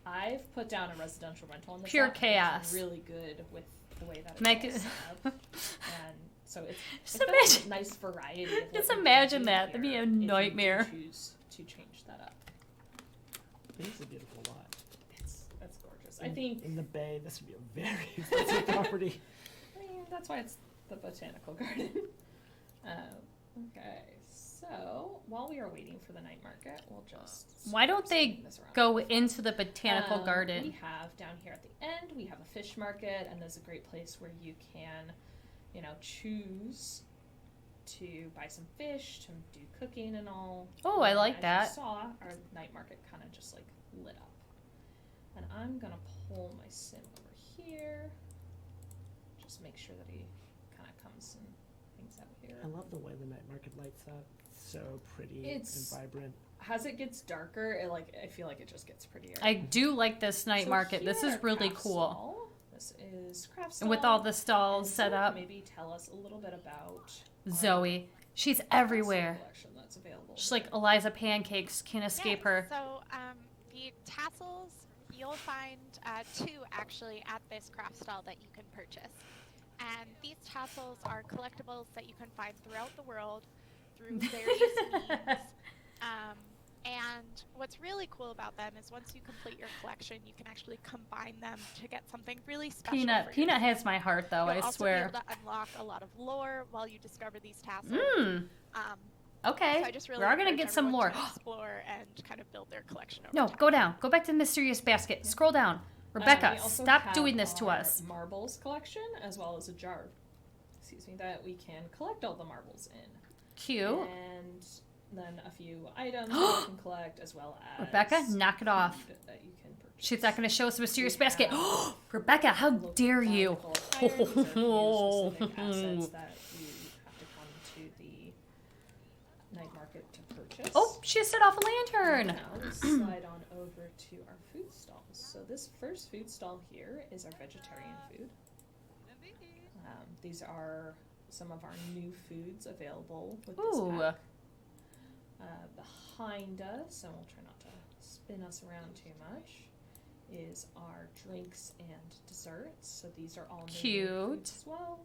I've put down a residential rental on this Pure lot, and chaos. it's really good with the way that it's Make all it- set up. And so Just it's got imagine- a nice variety. Of what Just we can imagine do that. That'd be here a if you do nightmare. choose to change that up. It's a beautiful lot. That's gorgeous. I think. In the bay, this would be a very expensive property. I mean, that's why it's the botanical garden. Okay, so while we are waiting for the night market, we'll just. Why don't they spin this around. go into the botanical We garden? have down here at the end, we have a fish market, and there's a great place where you can, choose to buy some fish, to do cooking and all. Oh, I And like as that. You saw, our night market kind of just like lit up. And I'm gonna pull my sim over here. Just make sure that he kind of comes and hangs out here. I love the way the night market lights up. So pretty It's- and vibrant. As it gets darker, I feel like it just gets prettier. I do like this night So market. This here is at really Craft cool. Stall, this is craft And with stall. all the stalls And set Zoe, up. maybe tell us a little bit about our Zoe. She's tassel everywhere. collection that's available She's like here. Eliza Pancakes. Can't escape Yes, her. So the tassels, you'll find two actually at this craft stall that you can purchase. And these tassels are collectibles that you can find throughout the world through various means. Um, and what's really cool about them is once you complete your collection, you can actually combine them to get something really special. Peanut has my heart, though. You'll I also swear. be able to unlock a lot of lore while you discover these tassels. Okay, so I just really we are gonna encourage get some everyone lore. to explore and kind of build their collection over No, time. go down. Go back to the mysterious basket. Yeah. Scroll down. Rebecca, We also stop have doing this to our us. Marbles collection, as well as a jar. Excuse me, that we can collect all the marbles in. Cute. And then a few items that you can collect, as well as Rebecca, knock it off. food that you can purchase. She's not going to show us the mysterious We basket. have Rebecca, how local dare you? botanical attire. These are a few specific assets that you have to come to the night market to purchase. Oh, she set off a lantern. Now let's slide on over to our food stalls. So this first food stall here is our vegetarian food. These are some of our new foods available with this Ooh. pack. Behind us, and we'll try not to spin us around too much, is our drinks and desserts. So these are all new Cute. foods as well.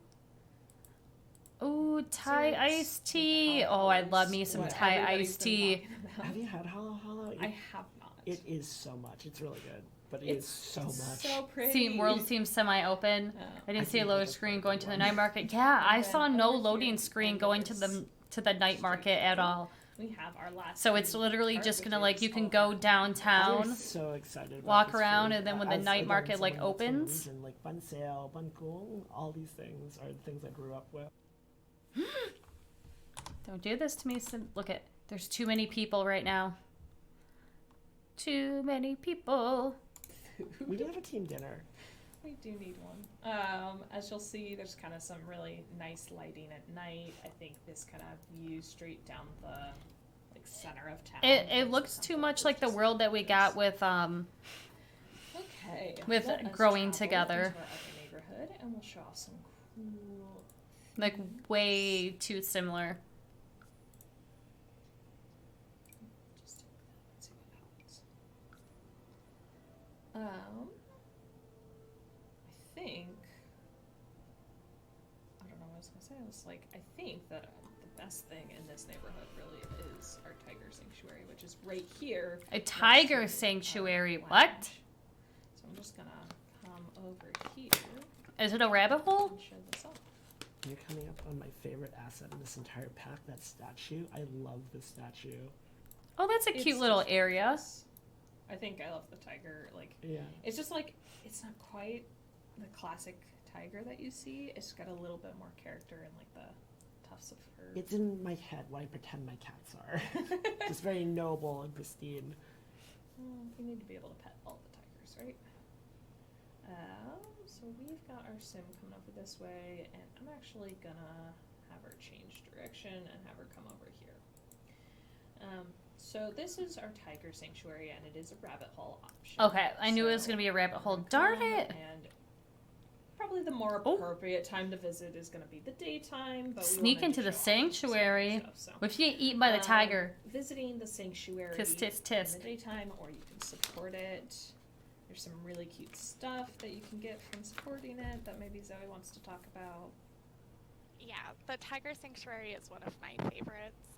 Ooh, Thai Desserts iced and tea. Oh, I love me some what Thai everybody's iced been tea. talking about. Have you had Halo Halo? I have not. It is so much. It's really good, but It's so much. so pretty. See, world seems semi-open. Yeah. I didn't I see a think loading that's screen the going to the one. night market. Yeah, I And saw then no over loading here, screen under going to this the night market at all. We have our last. So it's food literally cart, just which gonna like is you can all go our downtown. I'm so excited. About walk this around, food. and then when the As, night again, market, like, someone that's from the opens- region, like bun sale, bun cool, all these things are the things I grew up with. Don't do this to me. Look at, there's too many people right now. Too many people. We did have a team dinner. We do need one. As you'll see, there's kind of some really nice lighting at night. I think this kind of view straight down the like center of town. It looks too much like the world that we got with Okay. with let us growing travel together. into our other neighborhood, and we'll show off some cool. like way too similar. Just let's see what happens. I think. I don't know what I was gonna say. I was like, I think that the best thing in this neighborhood really is our tiger sanctuary, which is right here. A next tiger to our sanctuary. lounge. What? So I'm just gonna come over here Is it a rabbit hole? and show this off. You're coming up on my favorite asset in this entire pack, that statue. I love this statue. Oh, that's a cute It's little just area. gorgeous. I think I love the tiger. Like, Yeah. it's just like, it's not quite the classic tiger that you see. It's got a little bit more character and like the tufts of fur. It's in my head what I pretend my cats are. Just very noble and pristine. Well, you need to be able to pet all the tigers, right? So we've got our sim coming over this way, and I'm actually gonna have her change direction and have her come over here. So this is our tiger sanctuary, and it is a rabbit hole option. Okay, I knew it was So gonna be a rabbit we're hole. gonna Darn come, it! And probably the more Oh. appropriate time to visit is gonna be the daytime, but we Sneak wanted into to the show off some sanctuary. stuff, so. What if you get eaten by the tiger? Visiting the sanctuary Tisk, tisk, tisk. in the daytime, or you can support it. There's some really cute stuff that you can get from supporting it that maybe Zoe wants to talk about. Yeah, the tiger sanctuary is one of my favorites.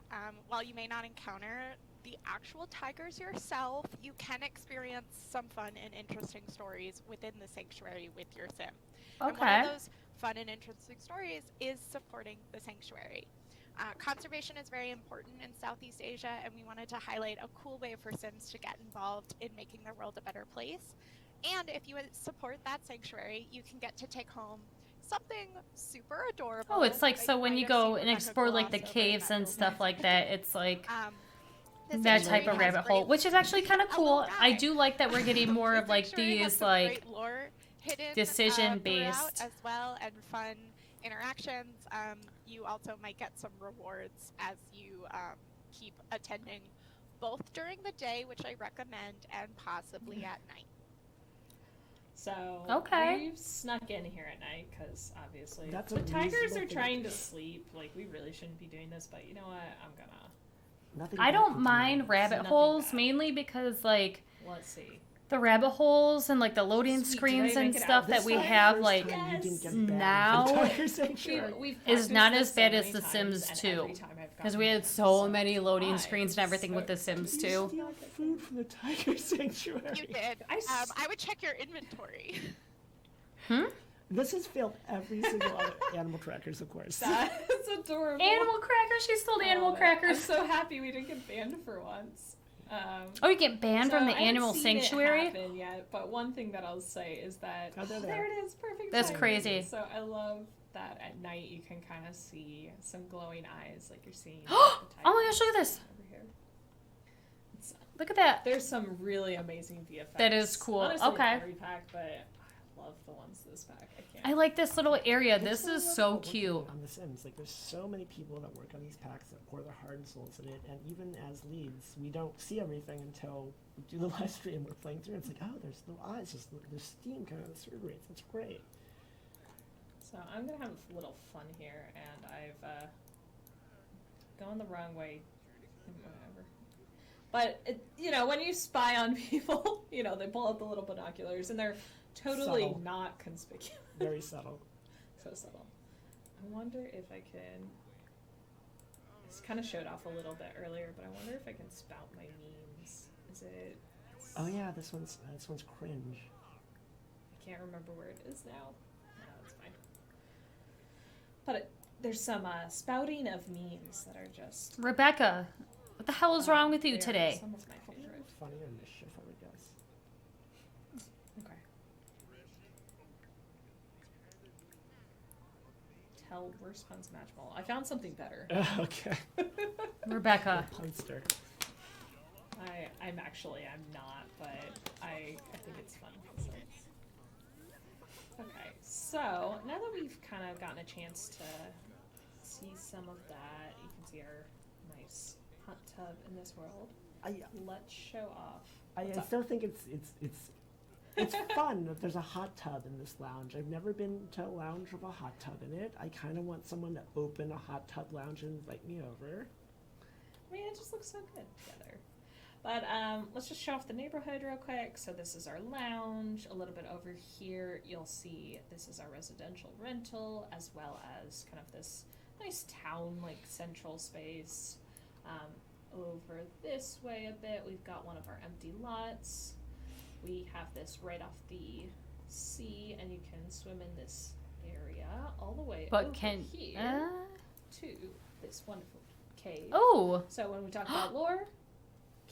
While you may not encounter the actual tigers yourself, you can experience some fun and interesting stories within the sanctuary with your sim. And one Okay. of those fun and interesting stories is supporting the sanctuary. Conservation is very important in Southeast Asia, and we wanted to highlight a cool way for Sims to get involved in making the world a better place. And if you support that sanctuary, you can get to take home something super adorable. Oh, it's like that so when might you have go seen and Rebecca explore like the gloss over in caves that and little stuff bit. like that, it's like The that sanctuary type of has rabbit hole, great- which is actually kind of a cool. little I guy. do like that we're getting more The of like sanctuary has these some like great lore hidden, decision throughout based. as well, and fun interactions. You also might get some rewards as you keep attending both during the day, which I recommend, and possibly at night. So Okay. we've snuck in here at night because obviously That's the a tigers reasonable are thing trying to to do. sleep. Like, we really shouldn't be doing this, but you know what? I'm gonna. Nothing I bad don't can mind come. rabbit nothing holes bad. mainly because like Let's see. the rabbit holes and like the loading Sweet, screens did I and make it stuff out that this we time? have First like time you didn't get banned now from Tiger Sanctuary. We've is not practiced as this bad so as many The times, Sims and 2. every time I've Because gotten we had banned, so many loading I'm screens and everything so with The Sims You 2. steal food from the Tiger Sanctuary. You did. I would check your inventory. This has failed every single other Animal Crackers, of course. That's adorable. Animal crackers? She stole the animal I'm crackers. so happy we didn't get banned for once. Oh, you get banned So from the I haven't animal seen sanctuary? It happen yet, but one thing that I'll say is that Oh, there they there are. it is, perfect. That's timing. crazy. So I love that at night you can kind of see some glowing eyes, like you're seeing. Oh the my gosh, look at this. over here. It's, Look at that. there's some really amazing VFX. That is cool. Honestly, in Okay. every pack, but I love the ones this pack. I can't. I like this little area. It's This what I is love so about working cute. On The Sims, like there's so many people that work on these packs that pour their heart and souls in it, and even as leads, we don't see everything until we do the live stream. We're playing through. It's like, oh, there's no eyes, just there's steam kind of reverberates. It's great. So I'm gonna have a little fun here, and I've gone the wrong way. Whatever. But when you spy on people, they pull out the little binoculars, and they're totally Subtle. not conspicuous. Very subtle. So subtle. I wonder if I can. This kind of showed off a little bit earlier, but I wonder if I can spout my memes. Is it? Oh yeah, this one's cringe. I can't remember where it is now. No, that's fine. But there's some spouting of memes that are just. Rebecca, what the hell is wrong with you they are today? Some of my favorite. Funny or mischief, I would guess. Okay. Tell worst puns imaginable. I found something better. Okay. Rebecca. Punster. I'm not, but I think it's fun. So. Okay, so now that we've kind of gotten a chance to see some of that, you can see our nice hot tub in this world. Let's show off. I still think it's fun that there's a hot tub in this lounge. I've never been to a lounge with a hot tub in it. I kind of want someone to open a hot tub lounge and invite me over. I mean, it just looks so good together. But let's just show off the neighborhood real quick. So this is our lounge. A little bit over here, you'll see this is our residential rental, as well as kind of this nice town-like central space. Over this way a bit, we've got one of our empty lots. We have this right off the sea, and you can swim in this area all the way over here to this wonderful cave. Oh, So when we talk about lore,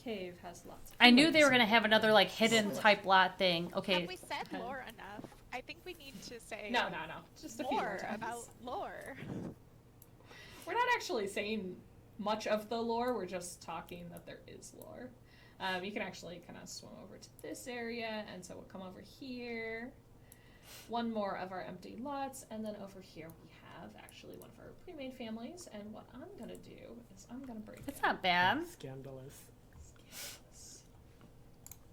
cave has lots of I knew they were gonna have another like hidden type lot thing. Okay. Have we said lore enough? I think we need to say No. Just a few more more times. about lore. We're not actually saying much of the lore, we're just talking that there is lore. You can actually kind of swim over to this area, and so we'll come over here. One more of our empty lots, and then over here we have actually one of our pre-made families, and what I'm going to do is I'm going to break That's in. not bad. Scandalous.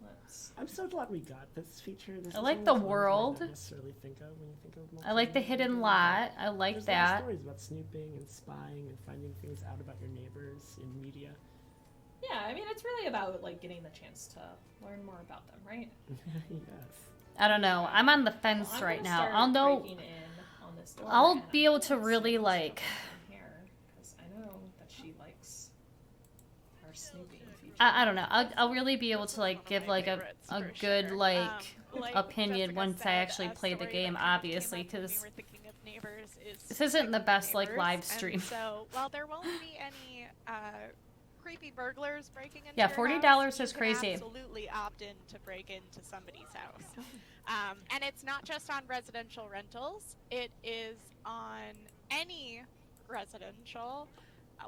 Let's... I'm so glad we got this feature. This I is like one the of those ones world. I don't necessarily think of when you think of I like the hidden lot. I like There's a lot of that. stories about snooping and spying and finding things out about your neighbors in media. Yeah, I mean, it's really about, like, getting the chance to learn more about them, right? Yes. I don't know. I'm on the fence Well, I'm right gonna now. start I'll know. breaking in on this door, I'll and be able I'm to gonna see really what's like. going on here, 'cause I know that she likes our snooping feature. I don't know. I'll really be able to like One of give my like a favorites, a for good sure. like Like opinion Jessica once I said, actually a play the story game, that kind of obviously, came up when we because were thinking of neighbors is this isn't the Picking best like Neighbors, live and stream. So while there won't be any creepy burglars breaking into Yeah, your $40 house, is you can crazy. Absolutely opt in to break into somebody's house. And it's not just on residential rentals; it is on any residential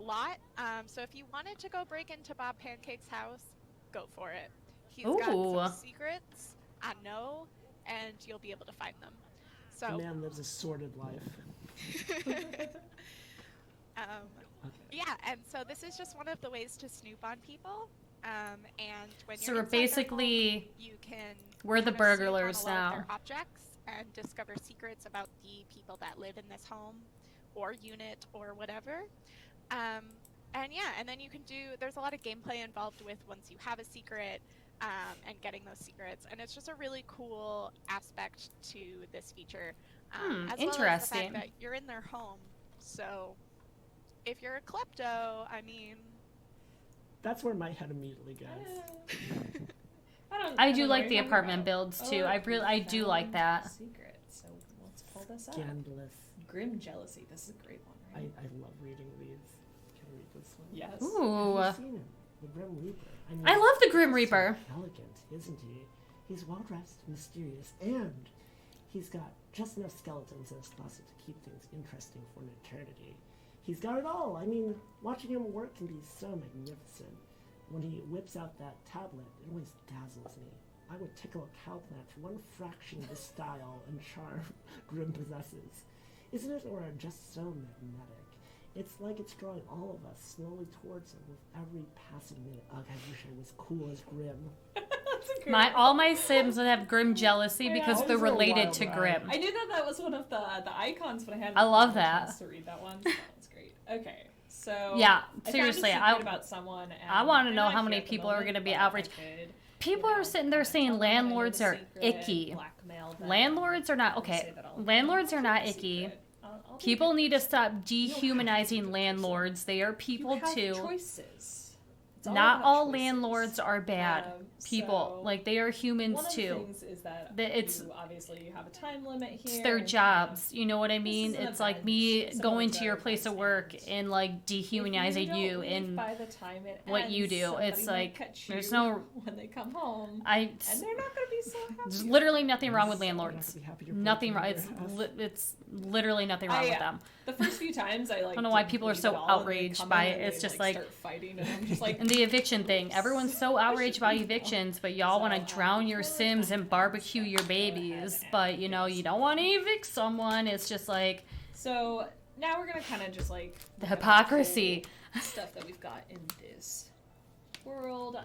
lot. So if you wanted to go break into Bob Pancake's house, go for it. He's got Ooh. some secrets I know, and you'll be able to find them. The So man lives a sordid life. yeah, and so this is just one of the ways to snoop on people. And when So you're we're inside their basically home, you can we're the kind of snoop on burglars a lot of now. their objects and discover secrets about the people that live in this home or unit or whatever. And yeah, and then you can do. There's a lot of gameplay involved with once you have a secret. and getting those secrets. And it's just a really cool aspect to this feature, as well as the Interesting. fact that you're in their home. So if you're a klepto, I mean, That's where my head immediately goes. I do don't like know the what you're apartment talking about. builds too. I do like found that. Secret. So let's pull this up. Scandalous. Grim jealousy. This is a great one, right? I love reading these. Can I read this one? Yes. Ooh. Have you seen him? The Grim Reaper. mean, I love the Grim he's Reaper. So elegant, isn't he? He's well dressed, mysterious, and he's got just enough skeletons in his closet to keep things interesting for an eternity. He's got it all. I mean, watching him work can be so magnificent. When he whips out that tablet, it always dazzles me. I would tickle a cowplant for one fraction of the style and charm Grim possesses. Isn't it, or just so magnetic? It's like it's drawing all of us slowly towards him with every passing minute. Ugh, I wish I was cool as Grim. That's a great All my Sims would have Grim jealousy I because know. they're Those are a related wild to ride. Grim. I knew that was one of the icons, but I hadn't. I love had a that. chance to read that one. So that was great. Okay, so Yeah, I seriously, found a secret about someone. And I wanna they're know not how here many at the people are moment, gonna be but if I outraged. could, People you are know, sitting there tell saying them that I know landlords the are secret, icky. blackmail them, Landlords are not and okay. say that I'll Landlords tell are them not the icky. secret. I'll be a People good need to person. stop You don't have to be a dehumanizing good landlords. They are people you have too. Choices. It's Not about all choices. landlords are bad people. So Like they are humans one of too. the things is that It's- you obviously have a time limit here. It's their and jobs. You know what I This mean? is an It's like event. me Some going of to your the place of events work end. and like If dehumanizing don't you leave and by the time it what you ends, do. somebody It's might like catch there's you no when they come home, I and they're not going to be so happy. there's about literally it. nothing wrong with So landlords. I'd be happy to Nothing break wrong. into your house. It's literally nothing wrong with them. The first few times I like. I don't know why didn't people are believe so it all, and they outraged come by in it. and It's they, just like- start fighting, and I'm just like. And the eviction thing. Everyone's so outraged about Push people. evictions, but y'all want to drown your Sims and barbecue your babies. But you know, you don't want to evict someone. It's just like So now we're gonna kind of just like the look at hypocrisy. cool stuff that we've got in this world.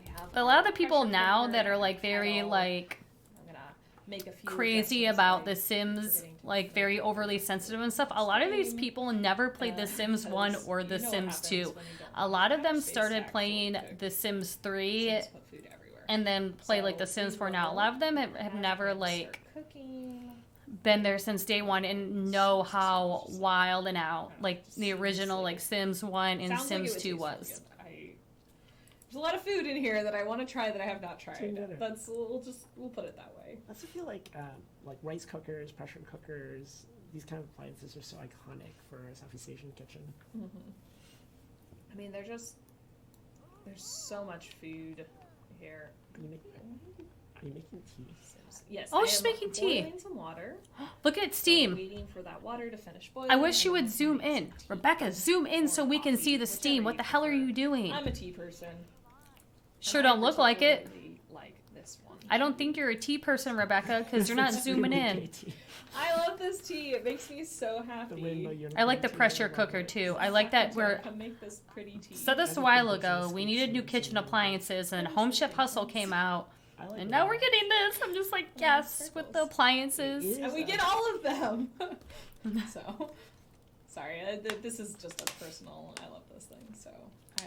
We have But a lot of our the people pressure now cooker, that are like very kettle. like I'm gonna make a few crazy adjustments about by The Sims, forgetting to like put very overly sensitive and stuff. A lot of these stream, people never played The Sims 1 because or The you know what Sims happens 2. when you don't A lot of have them space to started actually playing cook. The Sims 3 Sims put food everywhere. and then play like The So Sims we 4 now. A will lot of them have have never things like start cooking. been there since day one and know how wild and out like the original like Sims 1 and Sounds like Sims it 2 tastes really was. good. There's a lot of food in here that I want to try that I have not tried. Team dinner. We'll put it that way. I also feel like rice cookers, pressure cookers, these kind of appliances are so iconic for a Southeast Asian kitchen. I mean, there's so much food here. Are you making tea? Yes. Oh, I she's am making tea. boiling some water. Look at So steam. waiting for that water to finish boiling. I wish you and would then zoom make in. some tea. Rebecca, zoom in so Or we can coffee, see the whichever steam. What you the hell are prefer. you doing? I'm a tea person. Sure And I don't look like it. particularly like this one. I don't think you're a tea person, Rebecca, because you're not It's zooming really in. gay tea. I love this tea. It makes me so happy. The rainbow unicorn I like the tea, pressure I love cooker it. too. I like that we're Come make this pretty tea. said this a while ago. We needed new kitchen appliances, and Home Chef Hustle came out, I like and that. now we're getting this. I'm just like, yes, with the appliances. It And we get all of them. So, sorry, this is just a personal. I love this thing. So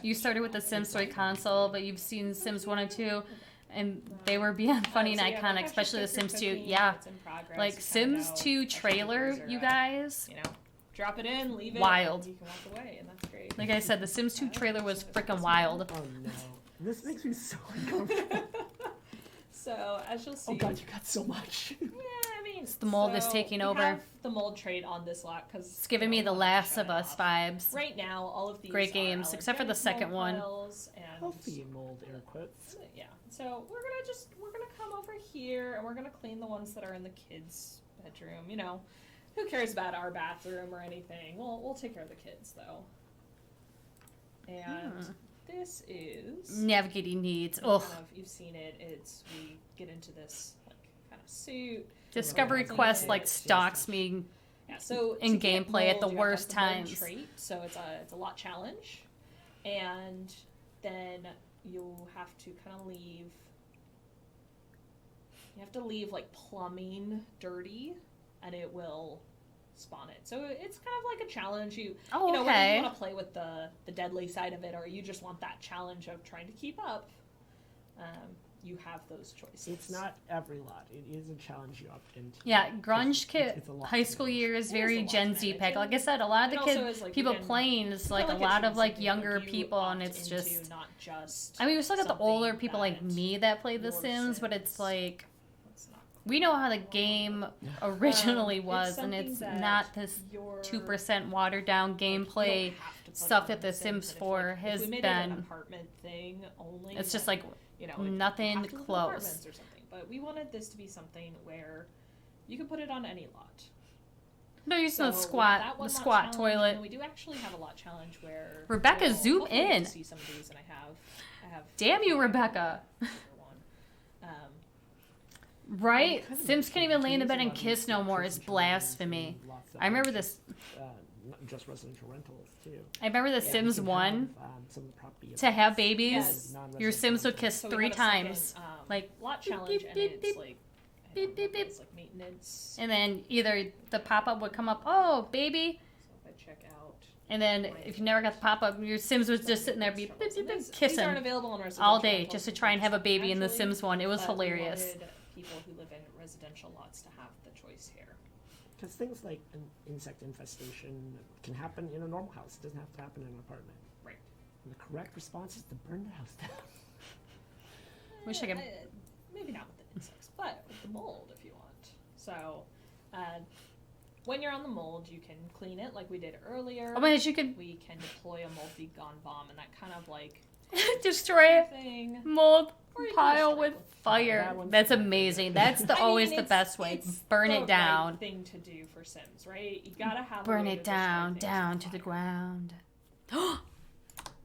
You started with the Sims 3 console, but you've seen Sims 1 and 2, and they were beyond funny and So yeah, iconic, pressure especially the cooker Sims 2. cooking, Yeah, it's in progress. like You kinda Sims know 2 pressure trailer, cookers are, you guys. you know, drop it in, leave it, Wild. and you can walk away, and that's great. Like I said, the Sims 2 trailer was freaking wild. Oh no. This makes me so uncomfortable. So as you'll see, Oh god, you got so much. yeah, I mean, The mold is taking we over. have the mold trait on this lot because It's giving me the Last of Us vibes. Right now, all of these Great are games, except for the allergenic second mold one. piles, and Healthy mold, air quotes. yeah. So we're gonna come over here and we're gonna clean the ones that are in the kids' bedroom. You know, who cares about our bathroom or anything? We'll take care of the kids though. And this is Navigating needs. kind Ugh. of, you've seen it. It's we get into this like kind of suit. Discovery Yeah. Quest like stalks me. Yeah, so In to get gameplay at the mold, you have to worst have the mold times. Trait, so it's a lot challenge, and then you'll have to kind of leave. You have to leave like plumbing dirty, and it will spawn it. So it's kind of like a challenge. Oh, you know, whether okay. you want to play with the deadly side of it, or you just want that challenge of trying to keep up. you have those choices. It's not every lot. It is a challenge you opt into. Yeah, grunge kit it's a lot high to school manage. year is It very is a lot Gen to Z manage, pack. Like I and said, a lot of it the also kids, is, like, people again, playing is I like a feel lot it of should like be something, younger you people, and opt it's into, just. not just. I mean, we still got the older something people like that me that play The your Sims, but it's Sims- like It's not we know how the game originally It's was, and something it's that not this your- 2% watered down like, you don't gameplay have to put stuff it that on The Sims, Sims and if, 4 like, if has we made it an been. apartment thing only. It's just then, like you know, nothing you have to live in close. apartments or something. But we wanted this to be something where you could put it on any lot. They're using the So, squat, that the one lot squat challenge, toilet. And we do actually have a lot challenge where Rebecca, we'll zoom hopefully get to in. see some of these, and I have. Damn you, Rebecca. one. Right? Kind of Sims can't even lay in the bed and amazing kiss no more. It's structures and challenges blasphemy. and lots of I remember options. this. Not just residential rentals too. I remember The Yeah, Sims you can 1. have, some of the property To have events. babies, Yes. your Sims would kiss So we 3 had a second, times. Like, lot beep, challenge, beep, and beep, it's beep. like Beep, beep, beep. It's like maintenance. And then either the pop up would come up, oh, baby. So if I check out, And then if you never got the pop up, your Sims was just sitting there beep, beep, beep, beep, These aren't kissing available on residential all day rentals just to try and have a baby in The naturally, Sims 1. It was but we hilarious. wanted people who live in residential lots to have the choice here. Because things like an insect infestation can happen in a normal house. It doesn't have to happen in an apartment. Right. And the correct response is to burn the house down. Wish I could. Maybe not with the insects, but with the mold if you want. So, when you're on the mold, you can clean it like we did earlier. Oh my gosh, you could We can deploy a mold gone bomb, and that kind of like destroy a thing. mold Or you can pile destroy with it with fire. That one's That's pretty amazing. That's the I mean, always the it's- best way. it's Burn the it down. Right thing to do for Sims, right? You gotta have a Burn way it to destroy down, things down with to the fire. ground.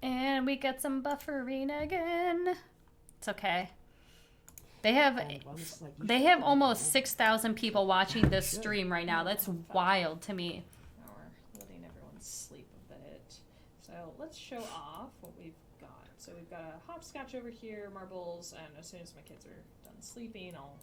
And we got some buffering again. It's okay. They have And I'm just like, you they should have do almost that. 6,000 people watching this stream right now. That's wild to me. Now we're letting everyone sleep a bit. So let's show off what we've got. So we've got a hopscotch over here, marbles, and as soon as my kids are done sleeping, I'll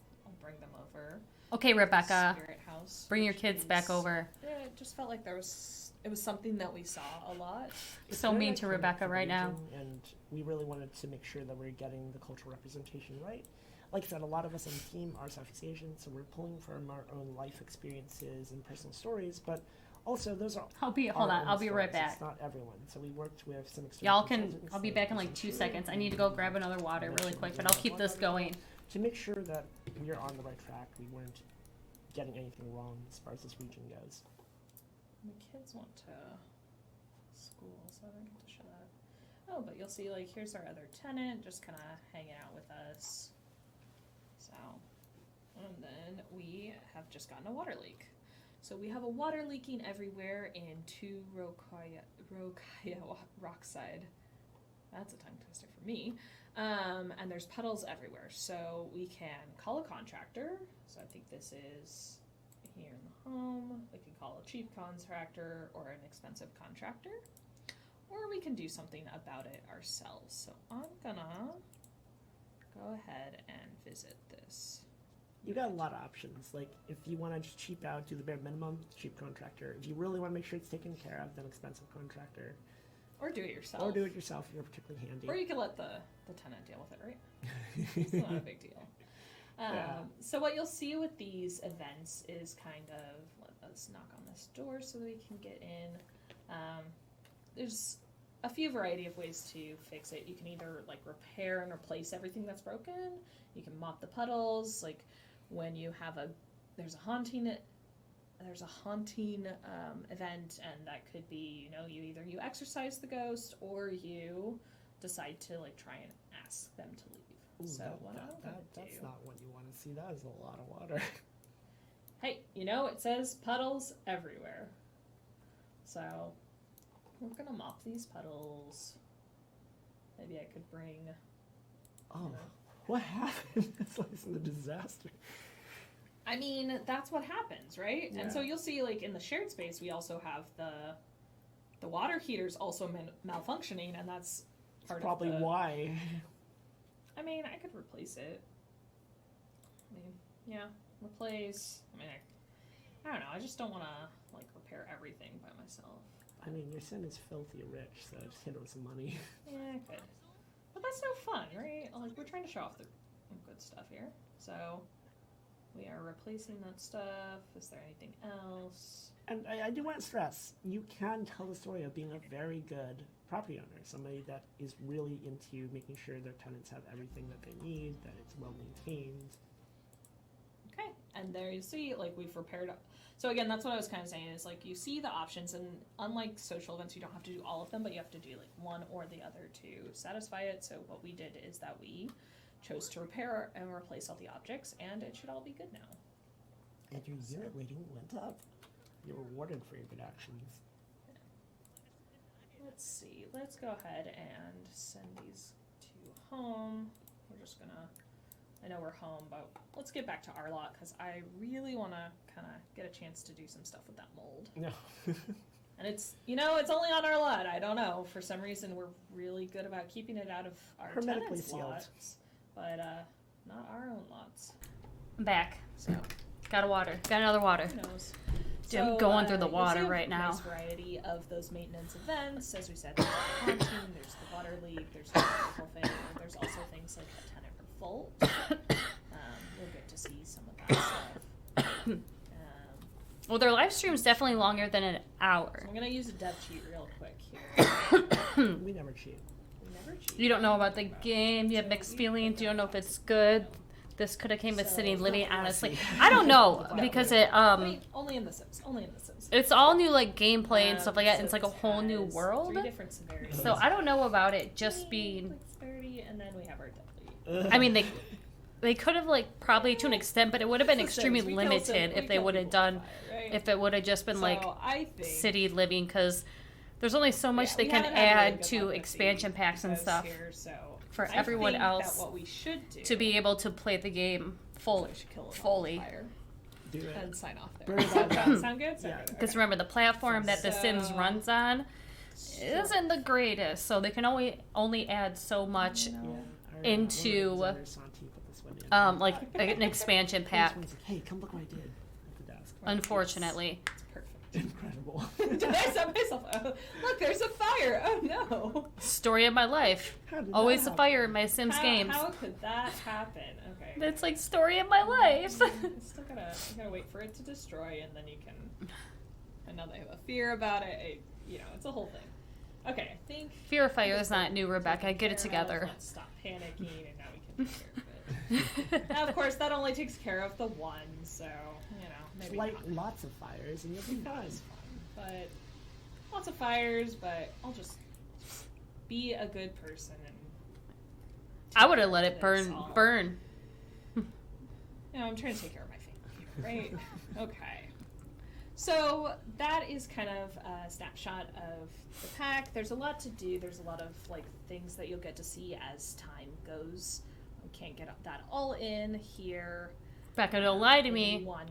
bring them over. Okay, Rebecca, Spirit House. bring your which kids back is- over. Yeah, it just felt like it was something that we saw a lot. It's So very mean to iconic Rebecca for the right now. region, and we really wanted to make sure that we're getting the cultural representation right. Like I said, a lot of us on the team are Southeast Asian, so we're pulling from our own life experiences and personal stories, but also those are Hold our on. own I'll be right stories. back. It's not everyone. So we worked with some external Y'all can. consultants I'll be like back in like 2 Vision seconds. I Two need to go grab another water really quick, but I'll keep this going. to make sure that we are on the right track. We weren't getting anything wrong as far as this region goes. My kids went to school, so I don't get to show that. Oh, but you'll see, like, here's our other tenant, just kind of hanging out with us. So, and then we have just gotten a water leak. So we have a water leaking everywhere in 2 Rokaya Rockside. That's a tongue twister for me. And there's puddles everywhere. So we can call a contractor. So I think this is here in the home. We can call a cheap contractor or an expensive contractor. Or we can do something about it ourselves. So I'm gonna go ahead and visit this. You got a lot of options. Like, if you want to just cheap out, do the bare minimum, cheap contractor. If you really want to make sure it's taken care of, then expensive contractor. Or do it yourself. Or do it yourself if you're particularly handy. Or you can let the tenant deal with it, right? It's not a big deal. Yeah. So what you'll see with these events is kind of, let us knock on this door so that we can get in. There's a few variety of ways to fix it. You can either like repair and replace everything that's broken. You can mop the puddles. Like when you have there's a haunting event, and that could be, you know, you exorcise the ghost or you decide to like try and ask them to leave. Ooh, So what I'm gonna that's do? not what you want to see. That is a lot of water. Hey, you know, it says puddles everywhere. So we're gonna mop these puddles. Maybe I could bring. Oh, what happened? It's like a disaster. I mean, that's what happens, right? Yeah. And so you'll see, like in the shared space, we also have the water heaters also malfunctioning, and that's part Probably of why. I mean, I could replace it. I mean, yeah, replace. I mean, I don't know. I just don't want to like repair everything by myself. I mean, your sim is filthy rich, so just hit it with some money. Yeah, I could. But that's no fun, right? Like, we're trying to show off the good stuff here. So, we are replacing that stuff. Is there anything else? And I do want to stress, you can tell the story of being a very good property owner, somebody that is really into making sure their tenants have everything that they need, that it's well maintained. Okay, and there you see, like, we've prepared. So again, that's what I was kind of saying, is like, you see the options, and unlike social events, you don't have to do all of them, but you have to do like one or the other to satisfy it. So what we did is that we chose to repair and replace all the objects, and it should all be good now. And your unit rating went up. You're rewarded for your good actions. Let's see, let's go ahead and send these to home. We're just gonna, I know we're home, but let's get back to our lot, because I really want to kind of get a chance to do some stuff with that mold. No. And it's, it's only on our lot. I don't know. For some reason, we're really good about keeping it out of our Hermetically tenants' sealed. lots, but not our own lots. I'm back. So Got a water. Got another water. who knows? I'm going through the you'll water see a right now. Nice variety of those maintenance events. As we said, there's the pontoon, there's the water leak, there's the medical failure. There's also things like a tenant revolt. You'll get to see some of that stuff. Well, their live stream's definitely longer than an hour. So I'm gonna use a dev cheat real quick here. We never cheat. We never cheat. You don't know about the game. You have mixed feelings. You don't know if it's good. This could have came with City Living, honestly. I don't know, because it Wait, only in the Sims. Only in the Sims. it's all new, like, gameplay and stuff like that. So And it's like a this whole new has world. 3 different severities. So I don't know about it just being. Like severity, and then we have our deadly. I mean, they could have, like, probably to an extent, but it would have been It's the extremely Sims. We kill limited Sims. if We they kill would have people done, with fire, right? if it would have just been like So I think, City Living, because there's only so much they we can haven't had really add good to luck with expansion the packs and evos stuff here, so for I everyone think else that what we should do to be able to play the game we should kill it on fully. fire Do it. and sign off there. Burn it all Does down. that sound good? Yeah. Because remember, the platform that The Sims So- runs on isn't the greatest, so they can only add so much, Yeah. Our, into, one of our designers, Santi, put this one in. like an expansion pack. This one's like, hey, come look what I did at the desk. Unfortunately, It's perfect. Incredible. Did I set myself? Oh, look, there's a fire. Oh no. story of my life. How did that Always a happen? fire in my Sims games. How could that happen? Okay. It's like story of my life. Still gotta wait for it to destroy, and then you can. And now they have a fear about it. It's a whole thing. Okay, I think. Fear of fire is not new, Rebecca. Get it taken care of. together. Let's stop panicking, and now we can take care of it. Now, of course, that only takes care of the one, so maybe Light not. lots of fires and you'll be fine. It's fine, but lots of fires. But I'll just be a good person and. I would have let take it care of this burn. all. Burn. I'm trying to take care of my family here, right? Okay. So that is kind of a snapshot of the pack. There's a lot to do. There's a lot of things that you'll get to see as time goes. We can't get that all in here. Rebecca, don't lie to in me. One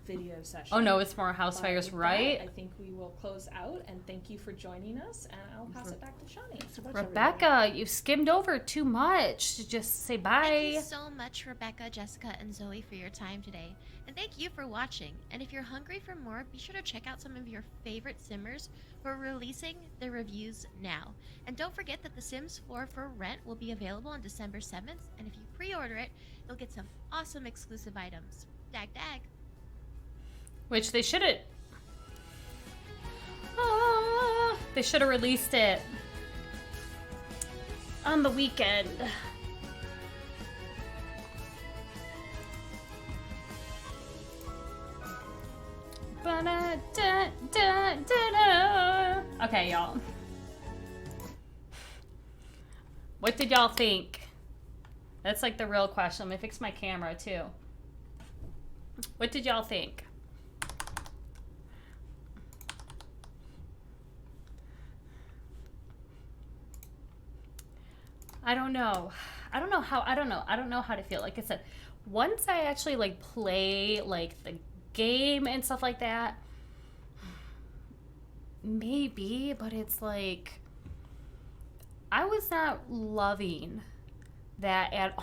video session. Oh no, it's more house But fires, with that, right? I think we will close out, and thank you for joining us. And I'll pass it back to Shawnee. So much, Rebecca, you skimmed over too much to just say Thank bye. you so much, Rebecca, Jessica, and Zoe, for your time today. And thank you for watching. And if you're hungry for more, be sure to check out some of your favorite Simmers who are releasing their reviews now. And don't forget that The Sims 4 for Rent will be available on December 7th. And if you pre-order it, you'll get some awesome exclusive items. Dag dag. Which they should have. They should have released it on the weekend. Okay, y'all. What did y'all think? That's like the real question. Let me fix my camera too. What did y'all think? I don't know. I don't know how to feel. Like I said, once I actually play the game and stuff like that, maybe, but it's like I was not loving that at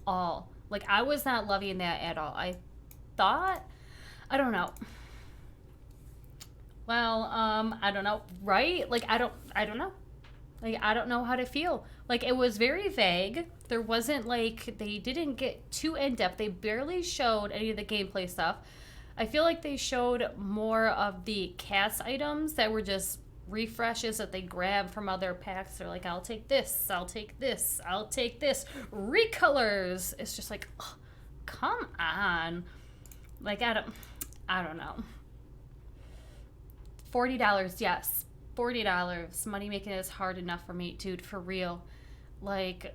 all. Like I was not loving that at all. I thought, I don't know. Well, I don't know, right? Like I don't know. Like, I don't know how to feel. Like, it was very vague. There wasn't, like, they didn't get too in-depth. They barely showed any of the gameplay stuff. I feel like they showed more of the cast items that were just refreshes that they grab from other packs. They're like, I'll take this, I'll take this, I'll take this. Recolors. It's just like, oh, come on. Like, I don't know. $40, yes. $40. Money making is hard enough for me, dude, for real. Like,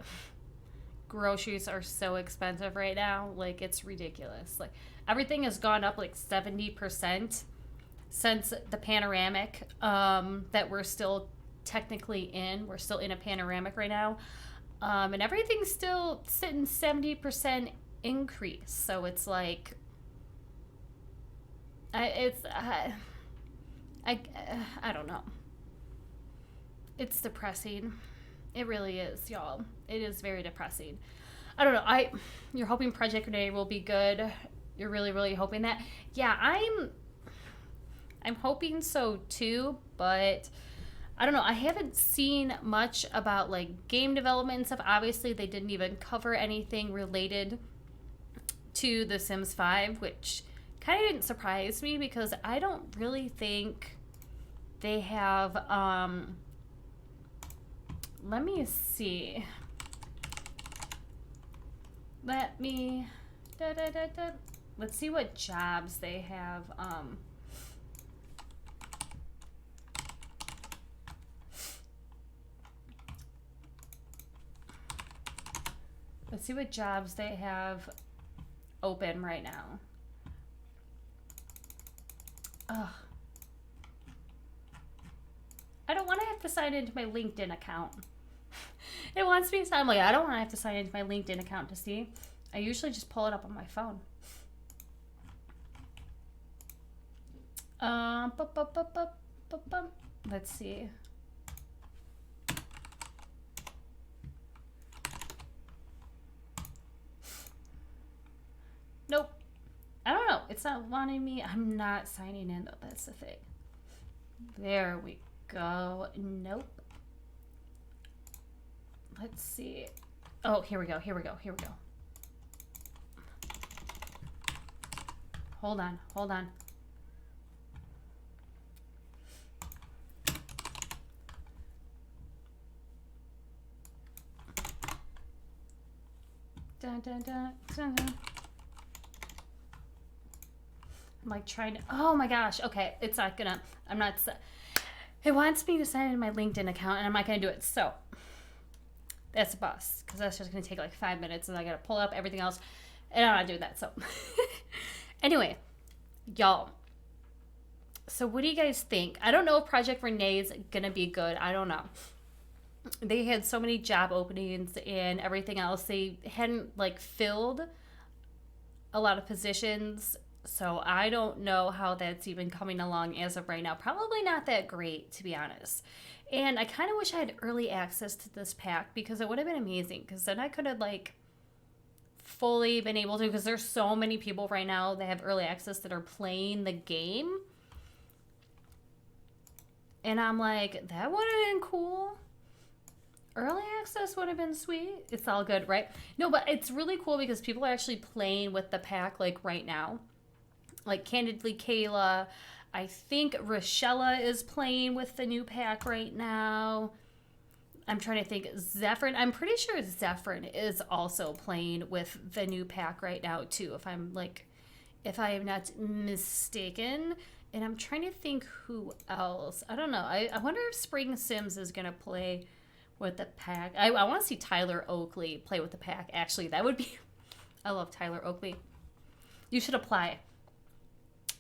groceries are so expensive right now. Like, it's ridiculous. Like, everything has gone up like 70% since the panoramic that we're still technically in. We're still in a panoramic right now. And everything's still sitting 70% increase. So it's like, I don't know. It's depressing. It really is, y'all. It is very depressing. I don't know. You're hoping Project Renee will be good. You're really, really hoping that. Yeah, I'm hoping so too, but I don't know. I haven't seen much about like game development and stuff. Obviously, they didn't even cover anything related to The Sims 5, which kind of didn't surprise me because I don't really think they have let me see. Let's see what jobs they have. Let's see what jobs they have open right now. Ugh. I don't want to have to sign into my LinkedIn account. It wants me to sign. I'm like, I don't want to have to sign into my LinkedIn account to see. I usually just pull it up on my phone. Let's see. Nope. I don't know. It's not wanting me. I'm not signing in though. That's the thing. There we go. Nope. Let's see. Oh, here we go. Here we go. Here we go. Hold on. Hold on. Dun, dun, dun, dun, dun. I'm like trying to, oh my gosh. Okay. It's not gonna, I'm not, it wants me to sign in my LinkedIn account and I'm not gonna do it. So that's a bust because that's just gonna take like 5 minutes and I gotta pull up everything else and I'm not doing that. So anyway, y'all. So what do you guys think? I don't know if Project Renee is gonna be good. I don't know. They had so many job openings and everything else. They hadn't like filled a lot of positions. So I don't know how that's even coming along as of right now. Probably not that great, to be honest. And I kind of wish I had early access to this pack because it would have been amazing. Because then I could have like fully been able to, because there's so many people right now that have early access that are playing the game. And I'm like, that would have been cool. Early access would have been sweet. It's all good, right? No, but it's really cool because people are actually playing with the pack like right now. Like Candidly Kayla, I think Rochella is playing with the new pack right now. I'm trying to think. Zephyrin, I'm pretty sure Zephyrin is also playing with the new pack right now too. If I am not mistaken. And I'm trying to think who else. I don't know. I wonder if Spring Sims is gonna play with the pack. I want to see Tyler Oakley play with the pack. Actually, that would be. I love Tyler Oakley. You should apply.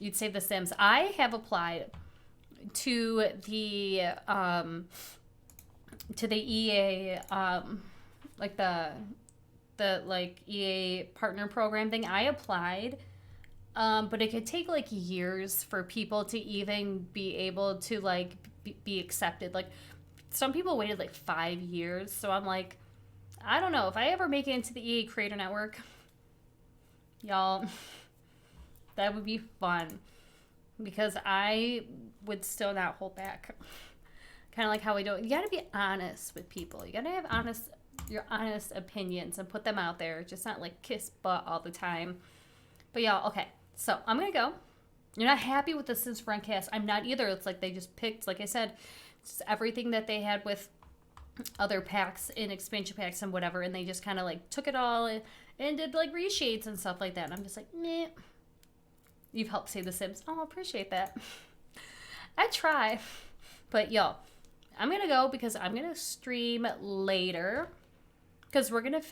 You'd save the Sims. I have applied to the EA like the like EA partner program thing. I applied, but it could take like years for people to even be able to like be accepted. Like some people waited like 5 years. So I'm like, I don't know if I ever make it into the EA Creator Network, y'all. That would be fun because I would still not hold back Kind of like how we do it. You gotta be honest with people. You gotta have your honest opinions and put them out there. Just not like kiss butt all the time. But y'all, okay. So I'm gonna go. You're not happy with the Sims Frontcast. I'm not either. It's like they just picked, like I said, just everything that they had with other packs and expansion packs and whatever, and they just kind of like took it all and did like reshades and stuff like that. And I'm just like, meh. You've helped save the Sims. Oh, I appreciate that. I try. But y'all, I'm gonna go because I'm gonna stream later. Because we are gonna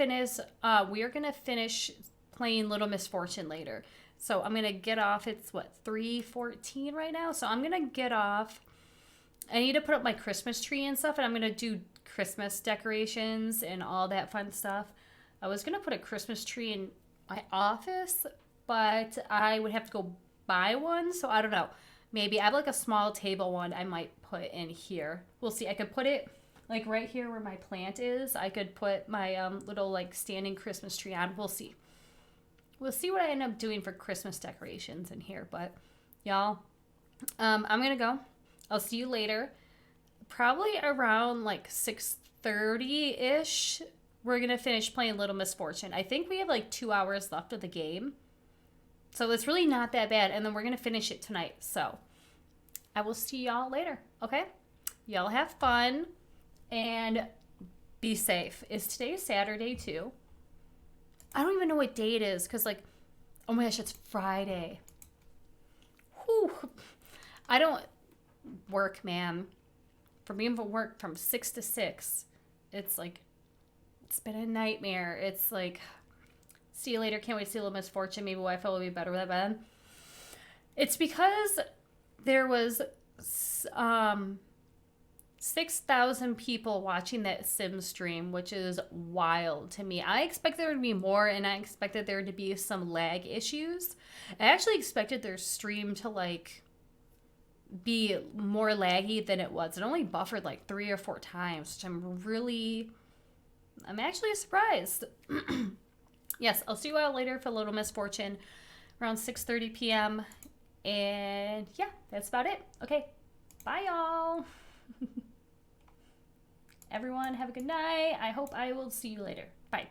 finish playing Little Misfortune later. So I'm gonna get off. It's what, 3:14 right now? So I'm gonna get off. I need to put up my Christmas tree and stuff, and I'm gonna do Christmas decorations and all that fun stuff. I was gonna put a Christmas tree in my office, but I would have to go buy one, so I don't know. Maybe I have like a small table one I might put in here. We'll see. I could put it like right here where my plant is. I could put my little like standing Christmas tree on. We'll see. We'll see what I end up doing for Christmas decorations in here. But y'all, I'm gonna go. I'll see you later. Probably around like 6:30-ish. We're gonna finish playing Little Misfortune. I think we have like 2 hours left of the game. So it's really not that bad. And then we're going to finish it tonight. So I will see y'all later. Okay? Y'all have fun. And be safe. Is today Saturday too? I don't even know what day it is. Because like, oh my gosh, it's Friday. Whew. I don't work, man. For me to work from 6 to 6. It's like, it's been a nightmare. It's like... See you later. Can't wait to see Little Misfortune. Maybe Wi-Fi will be better with that. It's because there was 6,000 people watching that sim stream, which is wild to me. I expected there to be more, and I expected there to be some lag issues. I actually expected their stream to like be more laggy than it was. It only buffered like 3 or 4 times, which I'm actually surprised. Yes, I'll see you all later for Little Misfortune around 6:30 p.m. And yeah, that's about it. Okay, bye y'all. Everyone have a good night. I hope I will see you later. Bye.